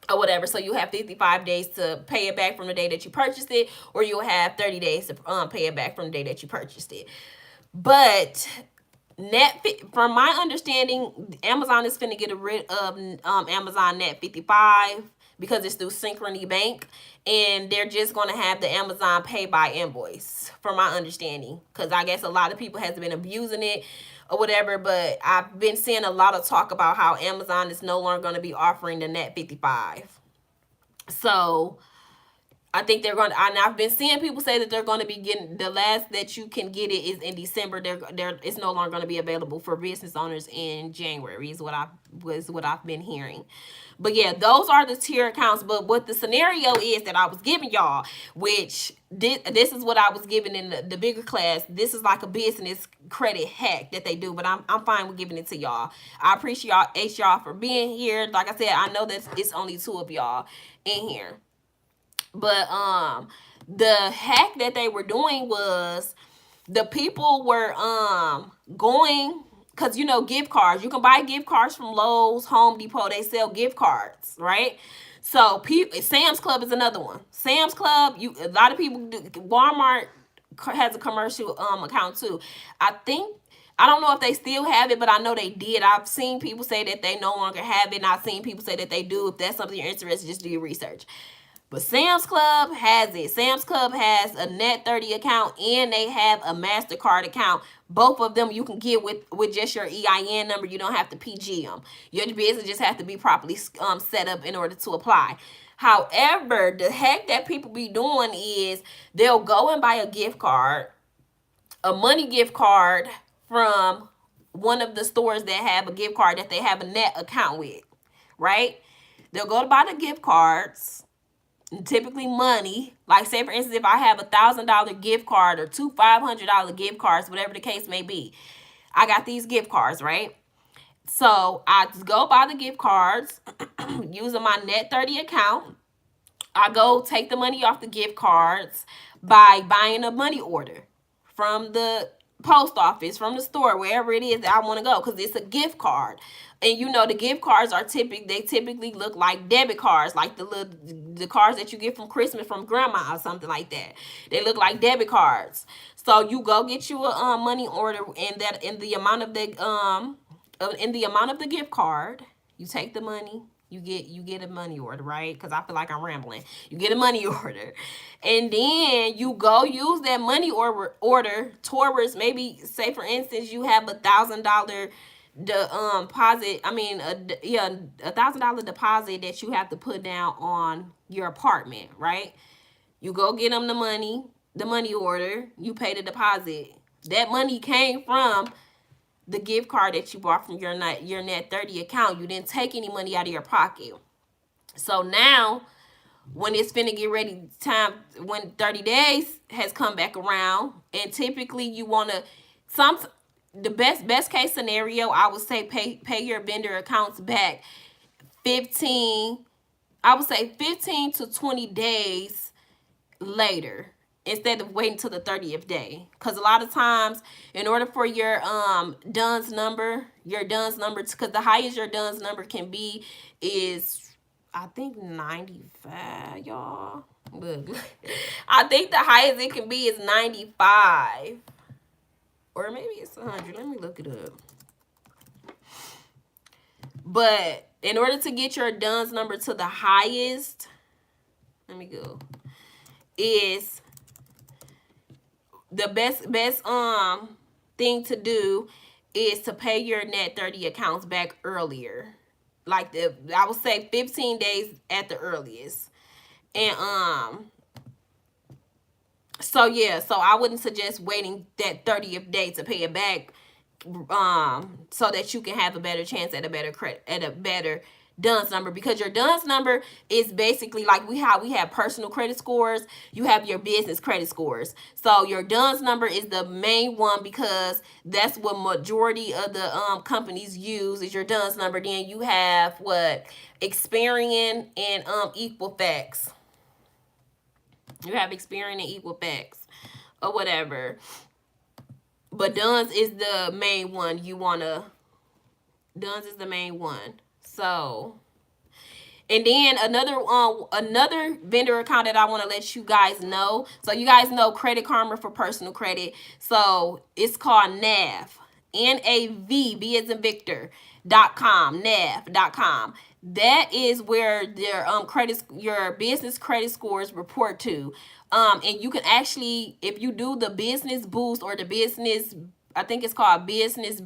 or whatever. So you have 55 days to pay it back from the day that you purchased it, or you'll have 30 days to pay it back from the day that you purchased it. But from my understanding, Amazon is finna get rid of Amazon Net 55 because it's through Synchrony Bank, and they're just gonna have the Amazon Pay by Invoice, from my understanding, because I guess a lot of people has been abusing it or whatever. But I've been seeing a lot of talk about how Amazon is no longer going to be offering the Net 55. So I think they're going to, and I've been seeing people say that they're going to be getting, the last that you can get it is in December. It's no longer going to be available for business owners in January, is what I've been hearing. But yeah, those are the tier accounts. But what the scenario is that I was giving y'all, which this is what I was giving in the bigger class. This is like a business credit hack that they do, but I'm fine with giving it to y'all. I appreciate y'all for being here. Like I said, I know that it's only 2 of y'all in here. But the hack that they were doing was, the people were going, because you know, gift cards, you can buy gift cards from Lowe's, Home Depot. They sell gift cards, right? So Sam's Club is another one. Sam's Club, a lot of people do. Walmart has a commercial account too. I don't know if they still have it, but I know they did. I've seen people say that they no longer have it, and I've seen people say that they do. If that's something you're interested in, just do your research. But Sam's Club has it. Sam's Club has a Net 30 account, and they have a MasterCard account. Both of them you can get with just your EIN number. You don't have to PG them. Your business just have to be properly set up in order to apply. However, the heck that people be doing is they'll go and buy a gift card, a money gift card from one of the stores that have a gift card that they have a Net account with, right? They'll go to buy the gift cards, typically money. Like, say for instance, if I have $1,000 gift card or 2 $500 gift cards, whatever the case may be, I got these gift cards, right? So I just go buy the gift cards using my Net 30 account. I go take the money off the gift cards by buying a money order from the post office, from the store, wherever it is that I want to go, because it's a gift card. And you know, the gift cards are typically look like debit cards, like the cards that you get from Christmas from grandma or something like that. They look like debit cards. So you go get you a money order, and that in the amount of the gift card, you take the money. You get a money order, right? Because I feel like I'm rambling. You get a money order. And then you go use that money order towards, maybe, say for instance, you have $1,000 deposit. $1,000 deposit that you have to put down on your apartment, right? You go get them the money order. You pay the deposit. That money came from the gift card that you bought from your Net 30 account. You didn't take any money out of your pocket. So now when it's finna get ready time, when 30 days has come back around, and typically you want to some the best case scenario, I would say pay your vendor accounts back 15, I would say 15 to 20 days later instead of waiting till the 30th day, because a lot of times in order for your DUNS number, because the highest your DUNS number can be is, I think, 95, y'all. Look, I think the highest it can be is 95, or maybe it's 100. Let me look it up. But in order to get your DUNS number to the highest, let me go, is the best thing to do is to pay your net 30 accounts back earlier. Like I would say 15 days at the earliest. And so yeah, so I wouldn't suggest waiting that 30th day to pay it back, so that you can have a better chance at a better credit, at a better DUNS number, because your DUNS number is basically like we have personal credit scores, you have your business credit scores. So your DUNS number is the main one, because that's what majority of the companies use, is your DUNS number. Then you have what, Experian and Equifax. You have Experian and Equifax or whatever. But DUNS is the main one you wanna. DUNS is the main one. So, and then another vendor account that I want to let you guys know. So you guys know Credit Karma for personal credit. So it's called NAV. NAV, B as in Victor.com, NAV.com. That is where their your business credit scores report to. And you can actually, if you do the business boost or the business, I think it's called business